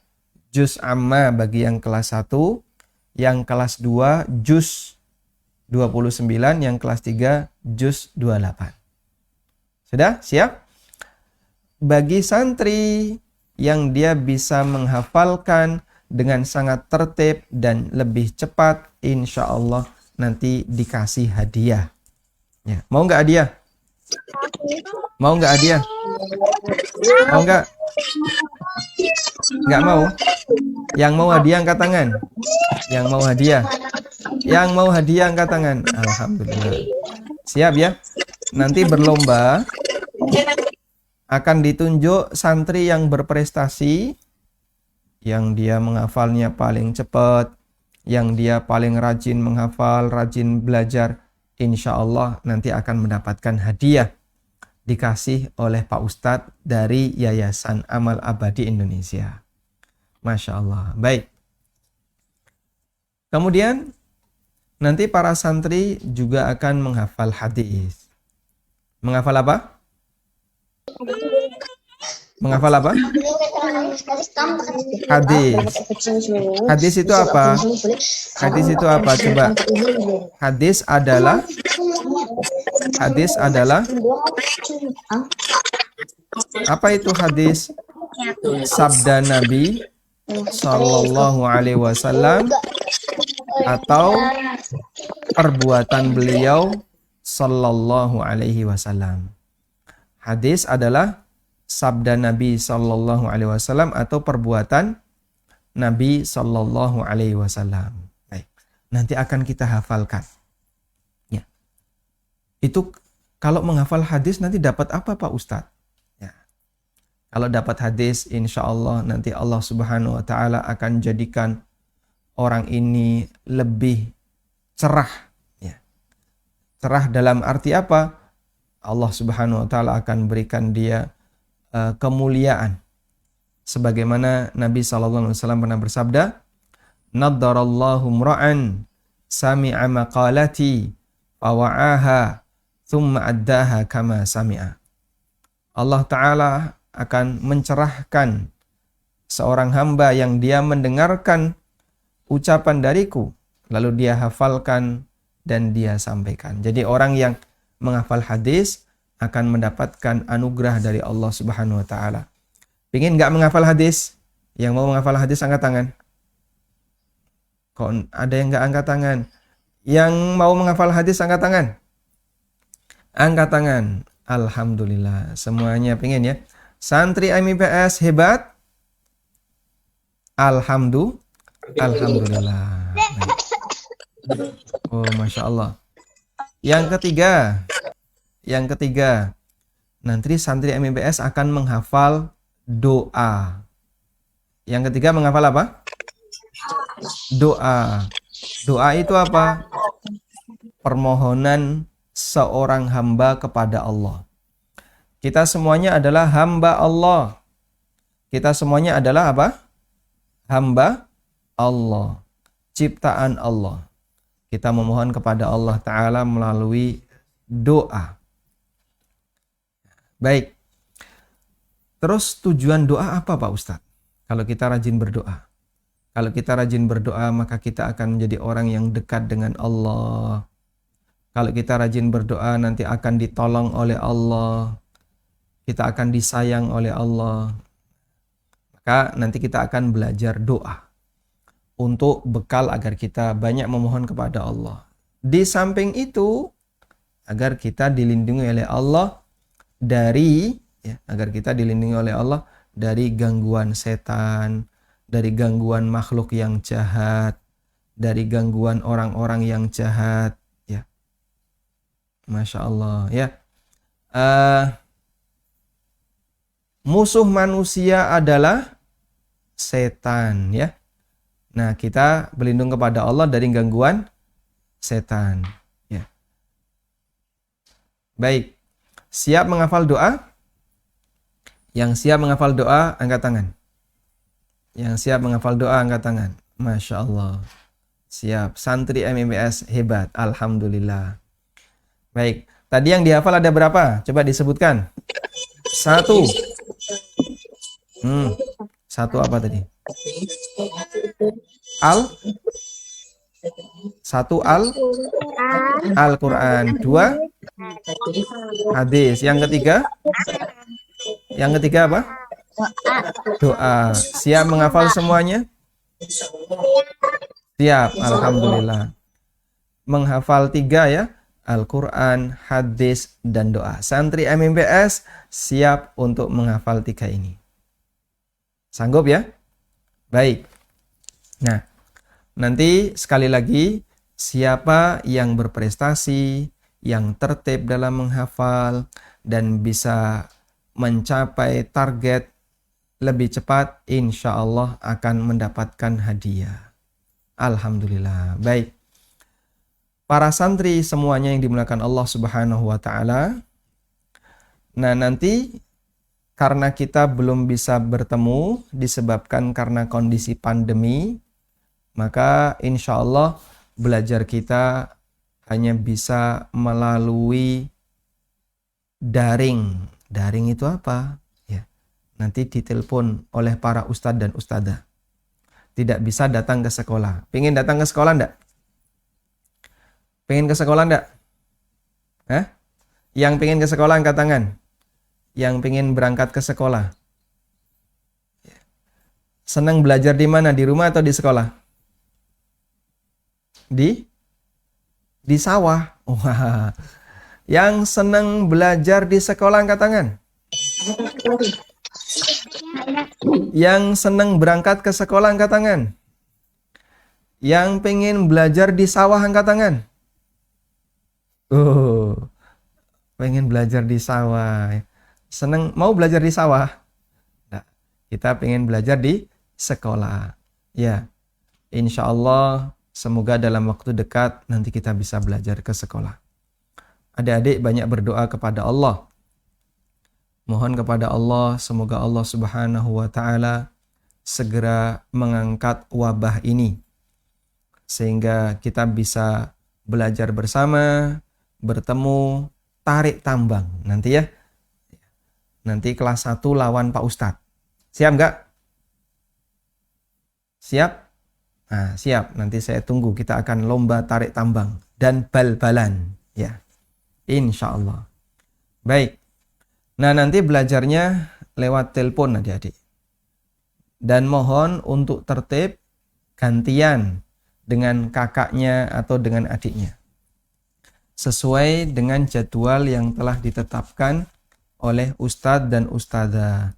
S4: juz amma bagi yang kelas 1, yang kelas 2 juz 29, yang kelas 3 juz 28. Sudah? Siap? Bagi santri yang dia bisa menghafalkan dengan sangat tertib dan lebih cepat, insya Allah nanti dikasih hadiah. Ya. Mau nggak hadiah? Mau nggak hadiah? Mau nggak? Nggak mau? Yang mau hadiah angkat tangan. Yang mau hadiah? Yang mau hadiah angkat tangan. Alhamdulillah. Siap ya? Nanti berlomba akan ditunjuk santri yang berprestasi, yang dia menghafalnya paling cepat, yang dia paling rajin menghafal, rajin belajar. Insya Allah nanti akan mendapatkan hadiah dikasih oleh Pak Ustadz dari Yayasan Amal Abadi Indonesia. Masya Allah. Baik. Kemudian nanti para santri juga akan menghafal hadis. Menghafal apa? Menghafal apa? Hadis. Hadis itu apa? Hadis itu apa? Coba. Hadis adalah apa itu hadis? Sabda Nabi Sallallahu Alaihi Wasallam atau perbuatan beliau Sallallahu Alaihi Wasallam. Hadis adalah sabda Nabi Sallallahu Alaihi Wasallam atau perbuatan Nabi Sallallahu Alaihi Wasallam. Baik, nanti akan kita hafalkan. Ya. Itu kalau menghafal hadis nanti dapat apa Pak Ustadz? Ya. Kalau dapat hadis, insya Allah nanti Allah Subhanahu Wa Taala akan jadikan orang ini lebih cerah. Ya. Cerah dalam arti apa? Allah Subhanahu Wa Taala akan berikan dia kemuliaan. Sebagaimana Nabi SAW pernah bersabda, "Naddarallahu mra'an sami'a maqalati fawa'aha thumma addaha kama sami'a." Allah Ta'ala akan mencerahkan seorang hamba yang dia mendengarkan ucapan dariku, lalu dia hafalkan dan dia sampaikan. Jadi orang yang menghafal hadis akan mendapatkan anugerah dari Allah Subhanahu Wa Taala. Pingin nggak menghafal hadis? Yang mau menghafal hadis angkat tangan. Kok ada yang nggak angkat tangan? Yang mau menghafal hadis angkat tangan. Angkat tangan. Alhamdulillah. Semuanya pingin ya. Santri MIPS hebat. Alhamdulillah. Oh, Masya Allah. Yang ketiga, nanti santri MIPS akan menghafal doa. Yang ketiga menghafal apa? Doa. Doa itu apa? Permohonan seorang hamba kepada Allah. Kita semuanya adalah hamba Allah. Kita semuanya adalah apa? Hamba Allah. Ciptaan Allah. Kita memohon kepada Allah Ta'ala melalui doa. Baik. Terus tujuan doa apa Pak Ustadz? Kalau kita rajin berdoa. Kalau kita rajin berdoa maka kita akan menjadi orang yang dekat dengan Allah. Kalau kita rajin berdoa nanti akan ditolong oleh Allah. Kita akan disayang oleh Allah. Maka nanti kita akan belajar doa. Untuk bekal agar kita banyak memohon kepada Allah. Di samping itu, agar kita dilindungi oleh Allah dari agar kita dilindungi oleh Allah dari gangguan setan, dari gangguan makhluk yang jahat, dari gangguan orang-orang yang jahat, ya. Masya Allah, ya. Musuh manusia adalah setan, ya. Nah, kita berlindung kepada Allah dari gangguan setan, ya. Baik. Siap menghafal doa? Yang siap menghafal doa, angkat tangan. Yang siap menghafal doa, angkat tangan. Masya Allah. Siap. Santri MMBS hebat. Alhamdulillah. Baik. Tadi yang dihafal ada berapa? Coba disebutkan. 1. Satu apa tadi? Satu Al-Quran. 2 hadis. Yang ketiga? Yang ketiga apa? Doa. Siap menghafal semuanya? Siap. Alhamdulillah. Menghafal 3 ya. Al-Quran, hadis, dan doa. Santri MMBS siap untuk menghafal 3 ini. Sanggup ya? Baik. Nah, nanti sekali lagi, siapa yang berprestasi, yang tertib dalam menghafal, dan bisa mencapai target lebih cepat, insya Allah akan mendapatkan hadiah. Alhamdulillah. Baik. Para santri semuanya yang dimuliakan Allah Subhanahu wa Ta'ala. Nah, nanti karena kita belum bisa bertemu disebabkan karena kondisi pandemi, maka insya Allah belajar kita hanya bisa melalui daring. Daring itu apa? Ya, nanti ditelepon oleh para ustadz dan ustadzah. Tidak bisa datang ke sekolah. Pengen datang ke sekolah enggak? Pengen ke sekolah enggak? Hah? Yang pengen ke sekolah angkat tangan. Yang pengen berangkat ke sekolah. Senang belajar di mana? Di rumah atau di sekolah? Di sawah. Wah. Yang senang belajar di sekolah angkat tangan. Yang senang berangkat ke sekolah angkat tangan. Yang pengen belajar di sawah angkat tangan. Pengen belajar di sawah. Senang mau belajar di sawah? Nah, kita pengen belajar di sekolah. Ya, insya Allah semoga dalam waktu dekat nanti kita bisa belajar ke sekolah. Adik-adik banyak berdoa kepada Allah. Mohon kepada Allah, semoga Allah Subhanahu wa Ta'ala segera mengangkat wabah ini. Sehingga kita bisa belajar bersama, bertemu, tarik tambang. Nanti ya. Nanti kelas 1 lawan Pak Ustadz. Siap nggak? Siap? Nah, siap. Nanti saya tunggu. Kita akan lomba tarik tambang dan bal-balan. Ya. Insya Allah. Baik. Nah, nanti belajarnya lewat telepon adik-adik. Dan mohon untuk tertib gantian dengan kakaknya atau dengan adiknya. Sesuai dengan jadwal yang telah ditetapkan oleh ustadz dan ustadzah.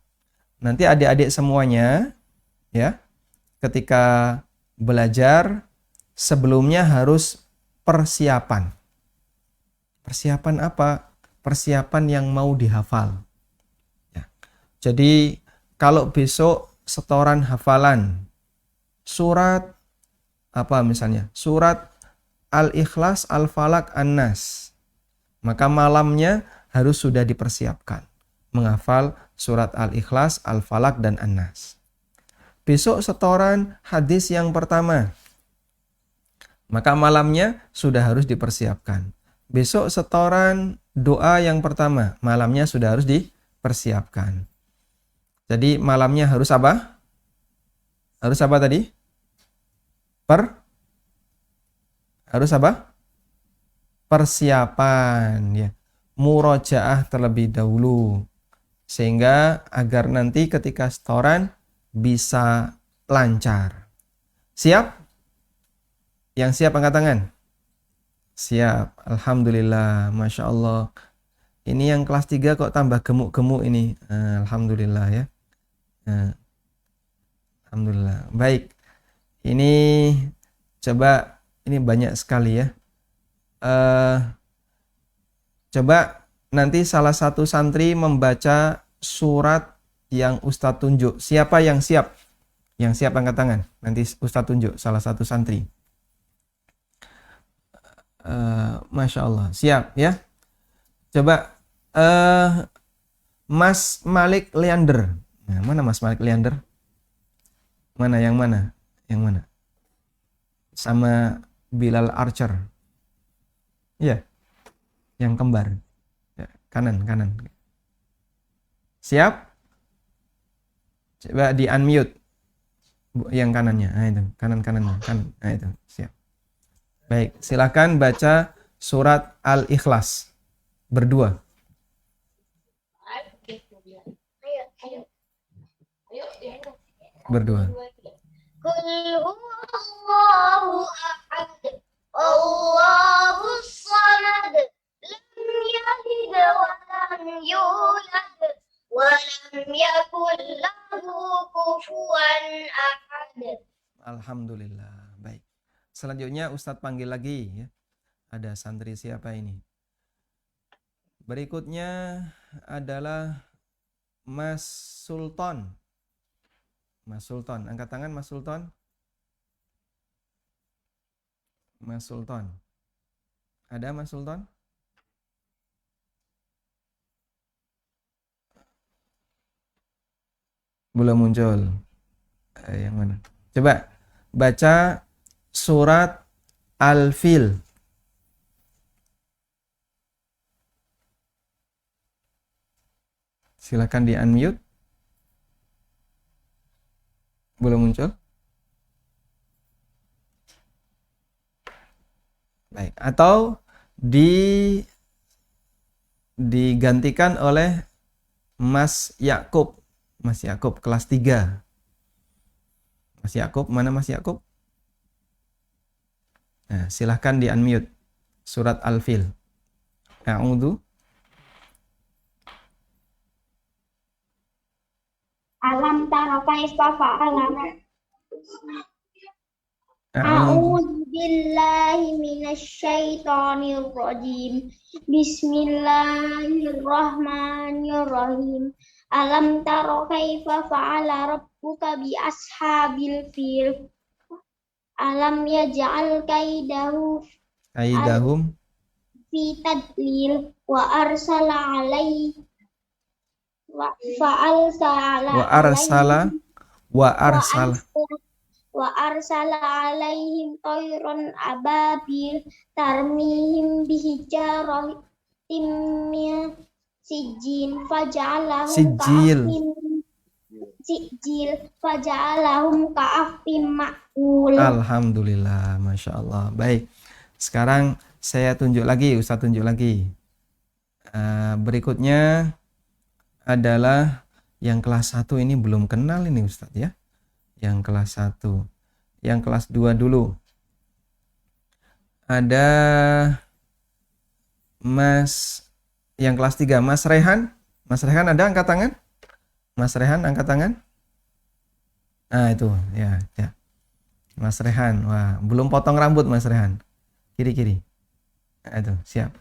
S4: Nanti adik-adik semuanya ya, ketika belajar sebelumnya harus persiapan. Persiapan apa? Persiapan yang mau dihafal. Ya. Jadi kalau besok setoran hafalan surat apa misalnya? Surat Al-Ikhlas, Al-Falak, An-Nas. Maka malamnya harus sudah dipersiapkan. Menghafal surat Al-Ikhlas, Al-Falak, dan An-Nas. Besok setoran hadis yang pertama. Maka malamnya sudah harus dipersiapkan. Besok setoran doa yang pertama. Malamnya sudah harus dipersiapkan. Jadi malamnya harus apa? Harus apa tadi? Harus apa? Persiapan ya. Murojaah terlebih dahulu. Sehingga agar nanti ketika setoran bisa lancar. Siap? Yang siap angkat tangan. Siap. Alhamdulillah. Masya Allah. Ini yang kelas 3 kok tambah gemuk-gemuk ini. Alhamdulillah ya. Alhamdulillah. Baik. Ini coba, ini banyak sekali ya. Coba nanti salah satu santri membaca surat yang Ustadz tunjuk. Siapa yang siap? Yang siap angkat tangan. Nanti Ustadz tunjuk salah satu santri. Masya Allah. Siap ya. Coba Mas Malik Leander. Nah, mana Mas Malik Leander? Mana yang mana? Yang mana? Sama Bilal Archer. Iya. Yang kembar. Ya, kanan. Siap? Coba di unmute. Yang kanannya. Nah, itu. Kanan. Nah, itu. Siap. Baik, silakan baca surat Al-Ikhlas berdua. Berdua.
S5: Qul huwallahu ahad, Allahus samad, lam yalid wa lam yulad, wa lam yakul lahu kufuwan ahad.
S4: Alhamdulillah. Baik. Selanjutnya Ustadz panggil lagi ya. Ada santri siapa ini? Berikutnya adalah Mas Sultan. Mas Sultan, angkat tangan Mas Sultan. Mas Sultan. Ada Mas Sultan? Belum muncul. Yang mana? Coba baca surat Al-Fil. Silakan di unmute. Belum muncul? Baik, atau digantikan oleh Mas Yakub. Mas Yakub kelas 3. Mas Yakub, mana Mas Yakub? Nah, silahkan di unmute surat Al-Fil. A'udzu.
S5: Alam tara kaifa fa'ala. A'udzu billahi minasy syaithanir rajim. Bismillahirrahmanirrahim. Alam tara kaifa fa'ala rabbuka bi ashabil fil. Alam yaj'al kaidahum fi tadlil wa arsala alaihi wa arsala alaihim tayran ababil tarmihim bihijaratin min sijil faja'alahum ka'afim ma'kul.
S4: Alhamdulillah, Masya Allah. Baik, sekarang saya tunjuk lagi, Ustaz tunjuk lagi. Berikutnya adalah yang kelas 1 ini belum kenal ini Ustaz ya. Yang kelas 1. Yang kelas 2 dulu. Ada Mas yang kelas 3, Mas Rehan. Mas Rehan ada angkat tangan? Mas Rehan angkat tangan? Nah, itu ya. Mas Rehan. Wah, belum potong rambut Mas Rehan. Kiri. Nah, itu, siap.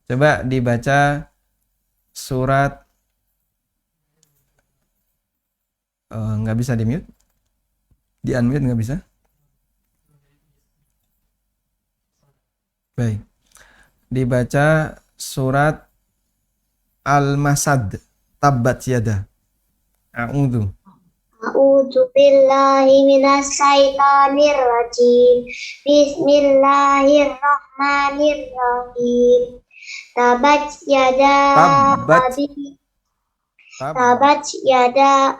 S4: Coba dibaca surat nggak bisa di mute, di unmute nggak bisa. Baik, dibaca surat Al-Masad, Tabbat Yada. A'udzu
S5: billahi minas syaitonir rajim. Bismillahirrahmanirrahim. Tabat yada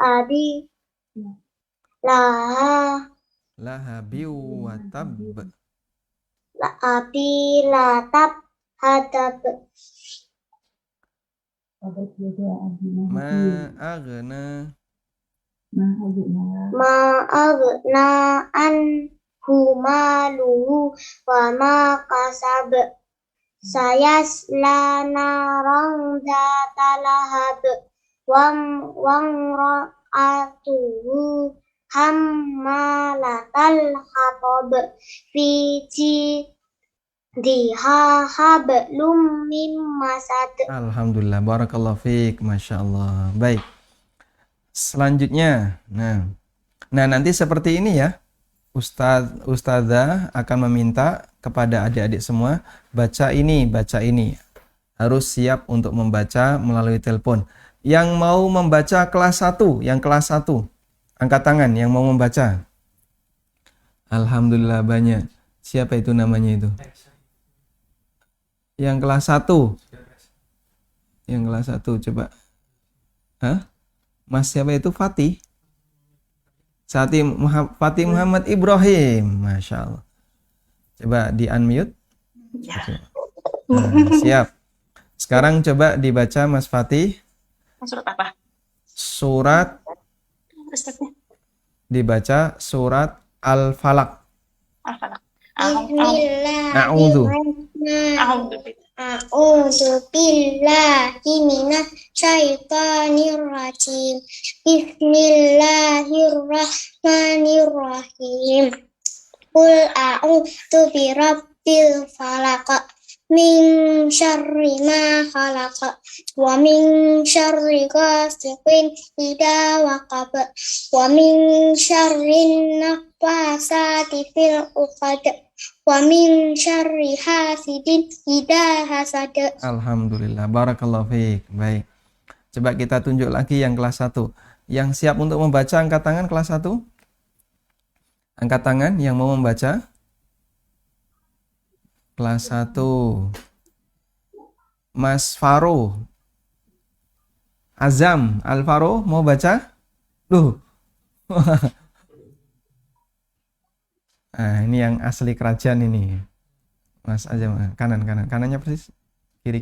S5: abi
S4: lahabi wa tab.
S5: Abi latab hadab.
S4: Ma aghna
S5: anhu maluhu wa ma kasab. sayasla naran dzata lahab wamra'atuhu hammalatal hatab fi jidha hablum mim masad.
S4: Alhamdulillah, barakallahu fiik, masya Allah. Baik, selanjutnya, nah nanti seperti ini ya, Ustazah akan meminta kepada adik-adik semua baca ini, harus siap untuk membaca melalui telepon. Yang mau membaca kelas 1, yang kelas 1, angkat tangan yang mau membaca. Alhamdulillah banyak. Siapa itu namanya itu? Yang kelas 1. Yang kelas 1 coba. Hah? Mas siapa itu? Fatih Muhammad Ibrahim. Masya Allah. Coba di unmute. Oke. Nah, siap. Sekarang coba dibaca Mas Fatih.
S2: Surat apa?
S4: Surat,
S2: Ustaznya.
S4: dibaca surat Al-Falaq.
S2: Al-Falaq.
S4: A'udzu.
S5: A'udzu billahi minasyaitonir rajim. Bismillahirrahmanirrahim. Qul a'udzu birabbil falaq min syarri ma khalaq wa min syarri ghasiqin idza waqab wa min syarri nafasati fil 'uqad wa min syarri hasidin idza hasad.
S4: Alhamdulillah, barakallahu fiik. Baik. Coba kita tunjuk lagi yang kelas 1. Yang siap untuk membaca angkat tangan kelas 1. Angkat tangan yang mau membaca. Kelas 1. Mas Faro. Azam Al-Faro mau baca? Duh. Nah, ini yang asli kerajaan ini. Mas Azam, kanan. Kanannya persis. Kiri.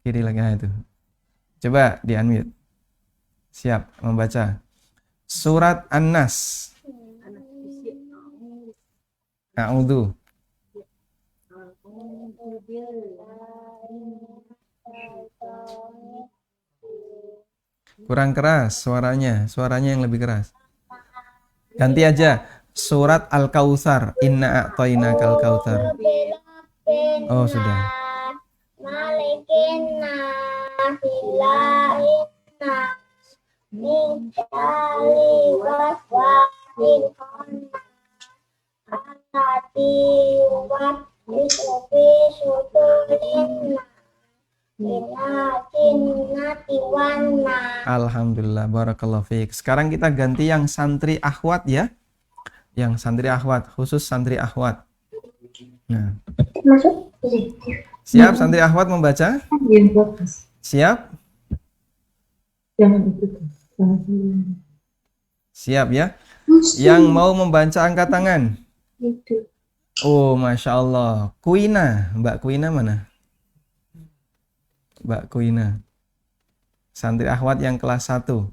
S4: Kiri lagi, nah itu. Coba di unmute. Siap membaca. Surat An-Nas. A'udzu. Kurang keras suaranya yang lebih keras. Ganti aja. Surat Al-Kautsar. Inna a'tainakal kautsar. Oh, sudah.
S5: Malikina filahina min syarri waswasil allati yuwaswisu fi sudurin jinnati wan nas.
S4: Alhamdulillah, barakallahu fiik. Sekarang kita ganti yang santri akhwat ya. Yang santri akhwat, khusus santri akhwat. Nah.
S5: Masuk.
S4: Siap santri akhwat membaca? Siap? Siap ya? Yang mau membaca angkat tangan? Oh, Masya Allah. Kuina, Mbak Kuina mana? Mbak Kuina. Santri akhwat yang kelas 1.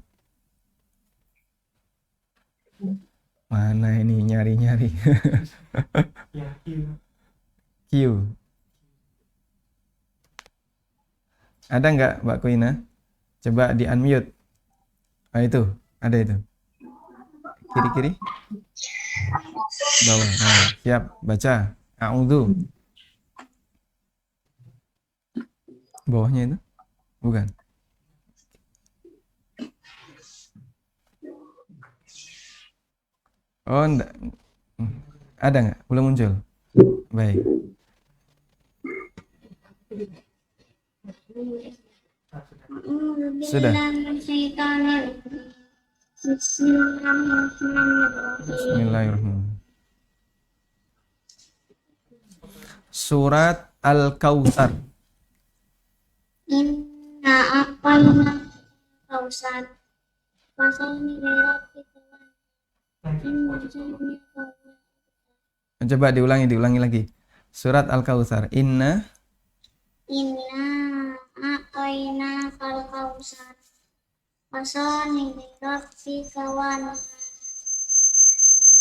S4: Mana ini nyari-nyari? Q. Ada nggak Mbak Kuina? Coba di unmute. Ah itu, ada itu. Kiri-kiri. Bawah. Nah, siap, baca. A'udzu. Bawahnya itu? Bukan. Oh, enggak. Ada nggak? Belum muncul. Baik. Sudah. Bismillahirrahmanirrahim. Surat Al-Kautsar.
S5: Inna a'tainakal kautsar. Fasalni lirabbika wanhar.
S4: Coba diulangi lagi. Surat Al-Kautsar. Inna
S5: a'tainakal kautsar. Fasalni lirabbika wanhar.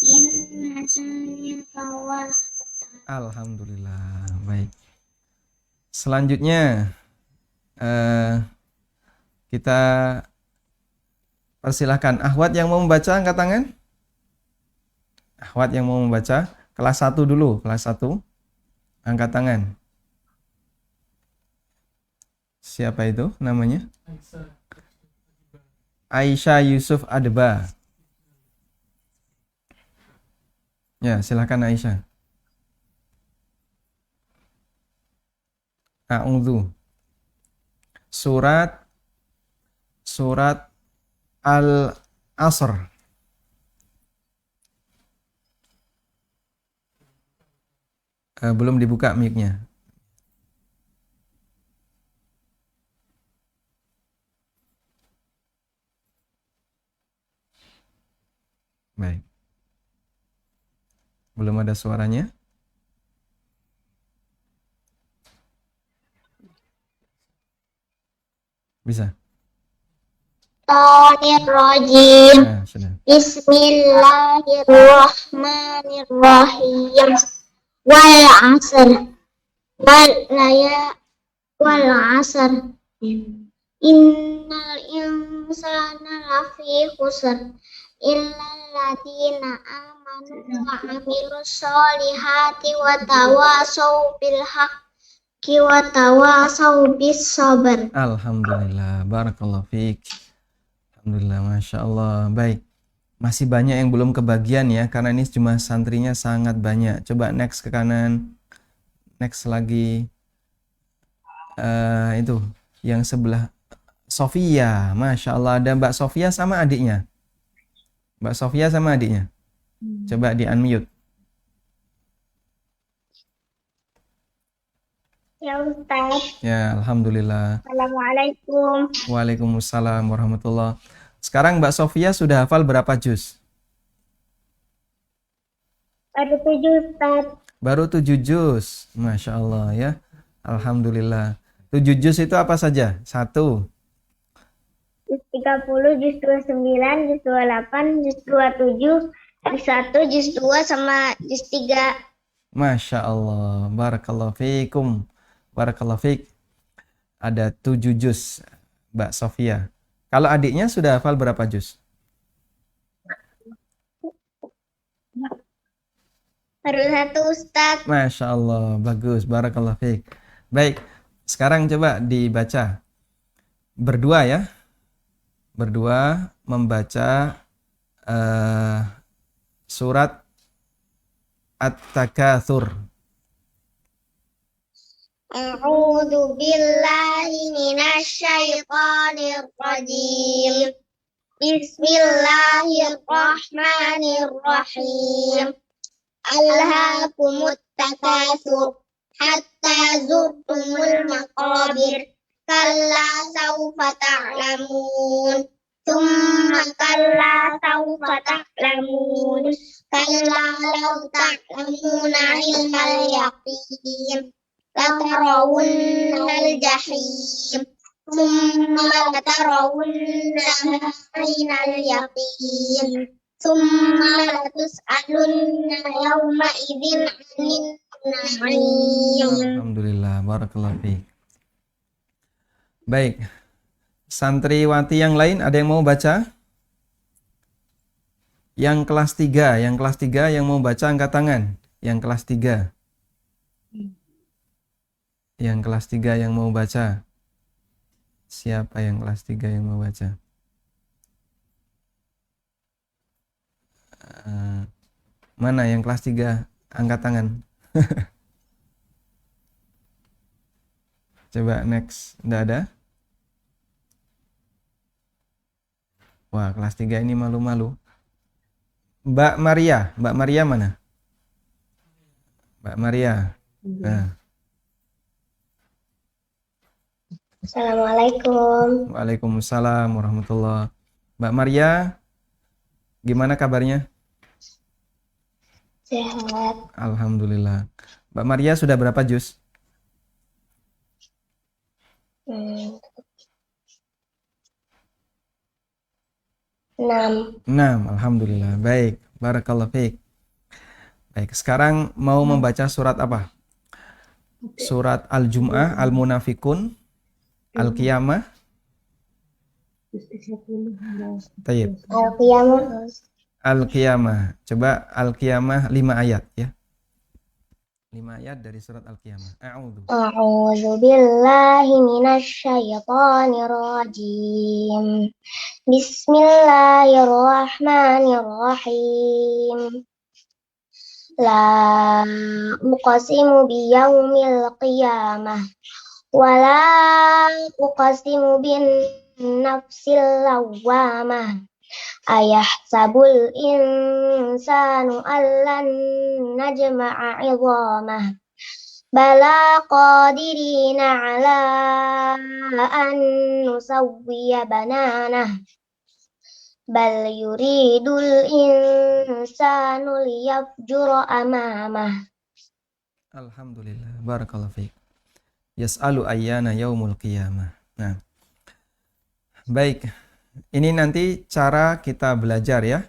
S5: Inna saniyaka wal abtar.
S4: Alhamdulillah. Baik. Selanjutnya kita persilahkan Ahwat yang mau membaca angkat tangan. Ahwat yang mau membaca kelas 1 dulu, kelas 1 angkat tangan. Siapa itu namanya? Aisyah Yusuf Adba. Ya, silakan Aisyah. A'udzu. Surat Al-Asr. Belum dibuka mic-nya. Baik. Belum ada suaranya? Bisa.
S5: Rajim.
S4: Nah, sudah.
S5: Bismillahirrahmanirrahim. Wal asr. Wal asr. Innal insana lafi khusr. Illal ladzina amanu wa amilus solihati wa tawasau bil haqqi wa tawasau bis sabr.
S4: Alhamdulillah, barakallahu fiik. Alhamdulillah, Masya Allah. Baik, masih banyak yang belum kebagian ya, karena ini cuma santrinya sangat banyak. Coba next ke kanan, next lagi. Itu, yang sebelah Sofia, Masya Allah. Ada Mbak Sofia sama adiknya. Mbak Sofia sama adiknya. Coba di unmute.
S5: Ya Ustaz.
S4: Ya, Alhamdulillah.
S5: Assalamualaikum.
S4: Waalaikumsalam warahmatullah. Sekarang Mbak Sofia sudah hafal berapa juz?
S5: Baru 7 Ustaz.
S4: Baru 7 juz. Masya Allah ya. Alhamdulillah. 7 juz itu apa saja? 1.
S5: Juz 30, juz 29, juz 28, juz 27, juz 1, juz 2, sama juz 3.
S4: Masya Allah. Barakallahu fiikum. Barakallahu fiik. Ada 7 juz Mbak Sofia. Kalau adiknya sudah hafal berapa juz?
S5: Baru 1 Ustaz.
S4: Masya Allah. Bagus. Barakallahu fiik. Baik. Sekarang coba dibaca. Berdua ya. Berdua membaca surat At-Takatsur.
S5: A'udzu billahi minasy syaithanir rajim. Bismillahirrahmanirrahim. Alhaakumut takatsur hatta zurtumul maqabir. Kalla sawfa ta'lamun. Tsumma kalla sawfa ta'lamun. Kalla law ta'lamuna ilmal yaqin. Latarawunnal jahim. Tsumma latarawunnaha 'ainal yaqin. Tsumma latus'alunna yawma idzin 'anil na'im.
S4: Alhamdulillah. Barakallahu fiik. Baik. Santriwati yang lain ada yang mau baca? Yang kelas 3 yang mau baca angkat tangan. Yang kelas 3. Yang kelas 3 yang mau baca. Siapa yang kelas 3 yang mau baca? Mana yang kelas 3? Angkat tangan. Coba next. Nggak ada? Wah, kelas 3 ini malu-malu. Mbak Maria mana? Mbak Maria. Nah.
S5: Assalamualaikum.
S4: Waalaikumsalam warahmatullah. Mbak Maria, gimana kabarnya?
S5: Sehat.
S4: Alhamdulillah. Mbak Maria sudah berapa juz?
S5: 6.
S4: 6, alhamdulillah. Baik, barakallahu fiik. Baik, sekarang mau membaca surat apa? surat Al-Jum'ah, Al-Munafikun, Al-Qiyamah. Tayyib.
S5: Al-Qiyamah.
S4: Al-Qiyamah. Coba Al-Qiyamah 5 ayat ya. 5 ayat dari surat Al-Qiyamah. A'udzu.
S5: A'udzu billahi minasy syaithanir rajim. Bismillahirrahmanirrahim. La uqsimu biyaumil qiyamah wa la uqsimu bin nafsil lawwamah. Ayahsabul insanu allan najma'a 'idhamah. Bala qadirina ala an nusawwiya bananah. Bal yuridul insanu liyafjura amamah.
S4: Alhamdulillah. Barakallahu fiik. Yas'alu ayyana yaumul qiyamah. Nah. Baik. Ini nanti cara kita belajar ya.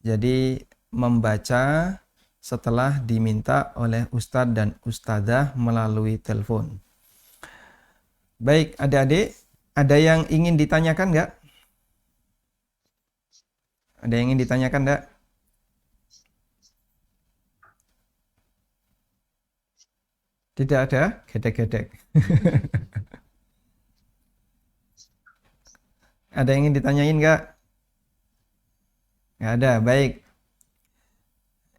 S4: Jadi membaca setelah diminta oleh ustadz dan ustadzah melalui telepon. Baik, adik-adik, ada yang ingin ditanyakan nggak? Ada yang ingin ditanyakan nggak? Tidak ada? Gedek-gedek. Ada yang ingin ditanyain nggak? Nggak ada, baik.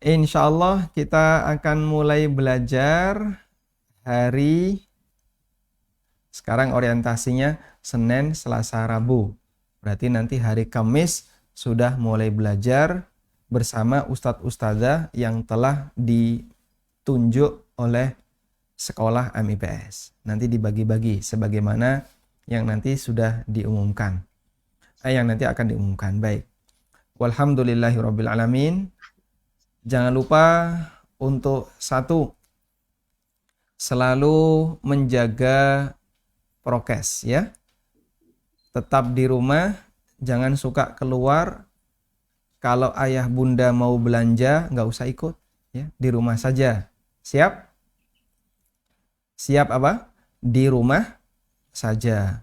S4: Insya Allah kita akan mulai belajar hari, sekarang orientasinya Senin, Selasa, Rabu. Berarti nanti hari Kamis sudah mulai belajar bersama Ustadz Ustadzah yang telah ditunjuk oleh sekolah MIPS. Nanti dibagi-bagi sebagaimana yang nanti sudah diumumkan. Yang nanti akan diumumkan. Baik. Walhamdulillahirabbil alamin. Jangan lupa untuk satu, selalu menjaga prokes ya. Tetap di rumah, jangan suka keluar. Kalau ayah bunda mau belanja, nggak usah ikut ya, di rumah saja. Siap? Siap apa? Di rumah saja.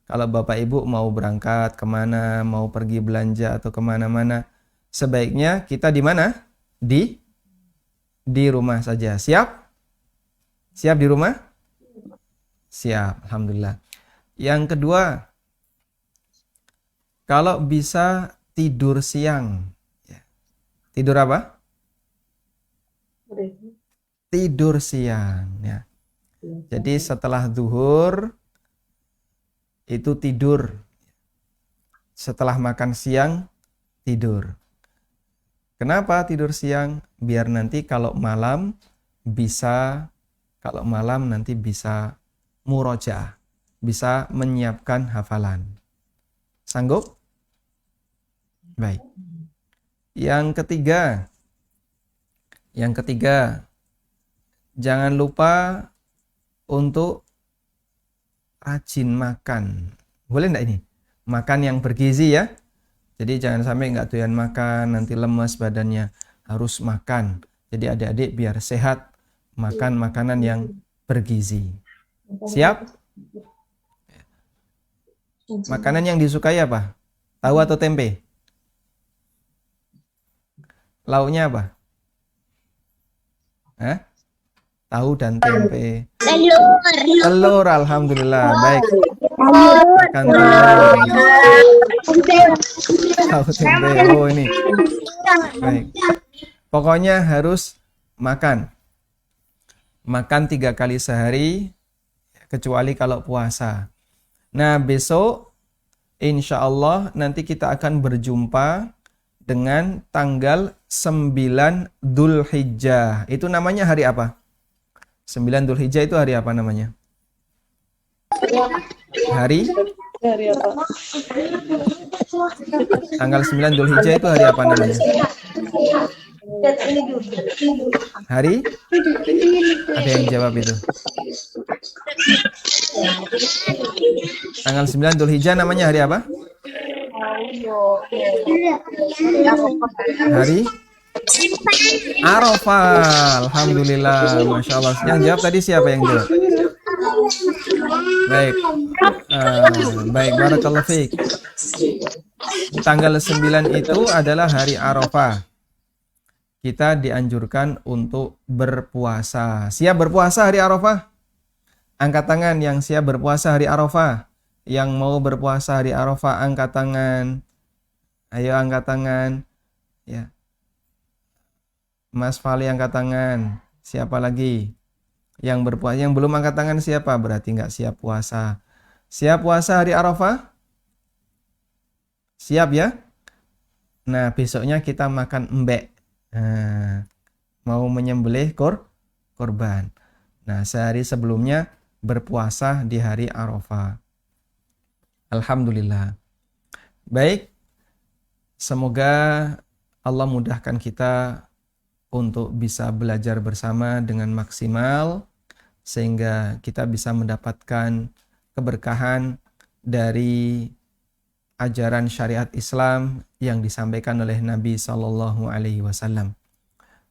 S4: Kalau bapak ibu mau berangkat kemana, mau pergi belanja atau kemana-mana, sebaiknya kita di mana? Di rumah saja. Siap? Siap di rumah? Siap, alhamdulillah. Yang kedua, kalau bisa tidur siang. Tidur apa? Tidur siang. Ya. Jadi setelah zuhur itu tidur. Setelah makan siang tidur. Kenapa tidur siang? Biar nanti kalau malam nanti bisa murojaah, bisa menyiapkan hafalan. Sanggup? Baik. Yang ketiga, jangan lupa untuk rajin makan. Boleh enggak ini? Makan yang bergizi ya. Jadi jangan sampai enggak doyan makan, nanti lemes badannya. Harus makan. Jadi adik-adik biar sehat, makan makanan yang bergizi. Siap? Makanan yang disukai apa? Tahu atau tempe? Lauknya apa? Hah? Tahu dan tempe. Telur, alhamdulillah. Baik. Makan telur. Tahu tempe. Oh ini. Baik. Pokoknya harus makan. Makan 3 kali sehari, kecuali kalau puasa. Nah, besok insya Allah nanti kita akan berjumpa dengan tanggal 9 Dzulhijjah. Itu namanya hari apa? 9 Dzulhijjah itu hari apa namanya? Hari apa? Tanggal 9 Dzulhijjah itu hari apa namanya? Hari? Ada yang jawab itu? Tanggal 9 Dzulhijjah namanya hari apa? Hari? Arafah. Alhamdulillah, Masya Allah. Yang jawab tadi siapa yang jawab? Baik. Baik, barakallahu fiik. Tanggal 9 itu adalah hari Arafah. Kita dianjurkan untuk berpuasa. Siap berpuasa hari Arafah? Angkat tangan yang siap berpuasa hari Arafah. Yang mau berpuasa hari Arafah, angkat tangan. Ayo angkat tangan. Ya. Mas Fali angkat tangan. Siapa lagi? Yang berpuasa, yang belum angkat tangan siapa? Berarti nggak siap puasa. Siap puasa hari Arafah? Siap ya? Nah, besoknya kita makan embek. Nah, mau menyembelih korban. Nah, sehari sebelumnya berpuasa di hari Arafah. Alhamdulillah. Baik, semoga Allah mudahkan kita untuk bisa belajar bersama dengan maksimal sehingga kita bisa mendapatkan keberkahan dari ajaran syariat Islam yang disampaikan oleh Nabi sallallahu alaihi wasallam.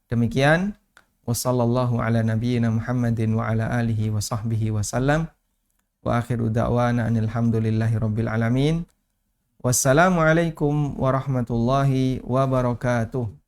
S4: Demikian, wassallallahu ala nabiyyina Muhammadin wa ala alihi wa sahbihi wasallam. Wa akhiru da'wana alhamdulillahi rabbil alamin. Wassalamualaikum warahmatullahi wabarakatuh.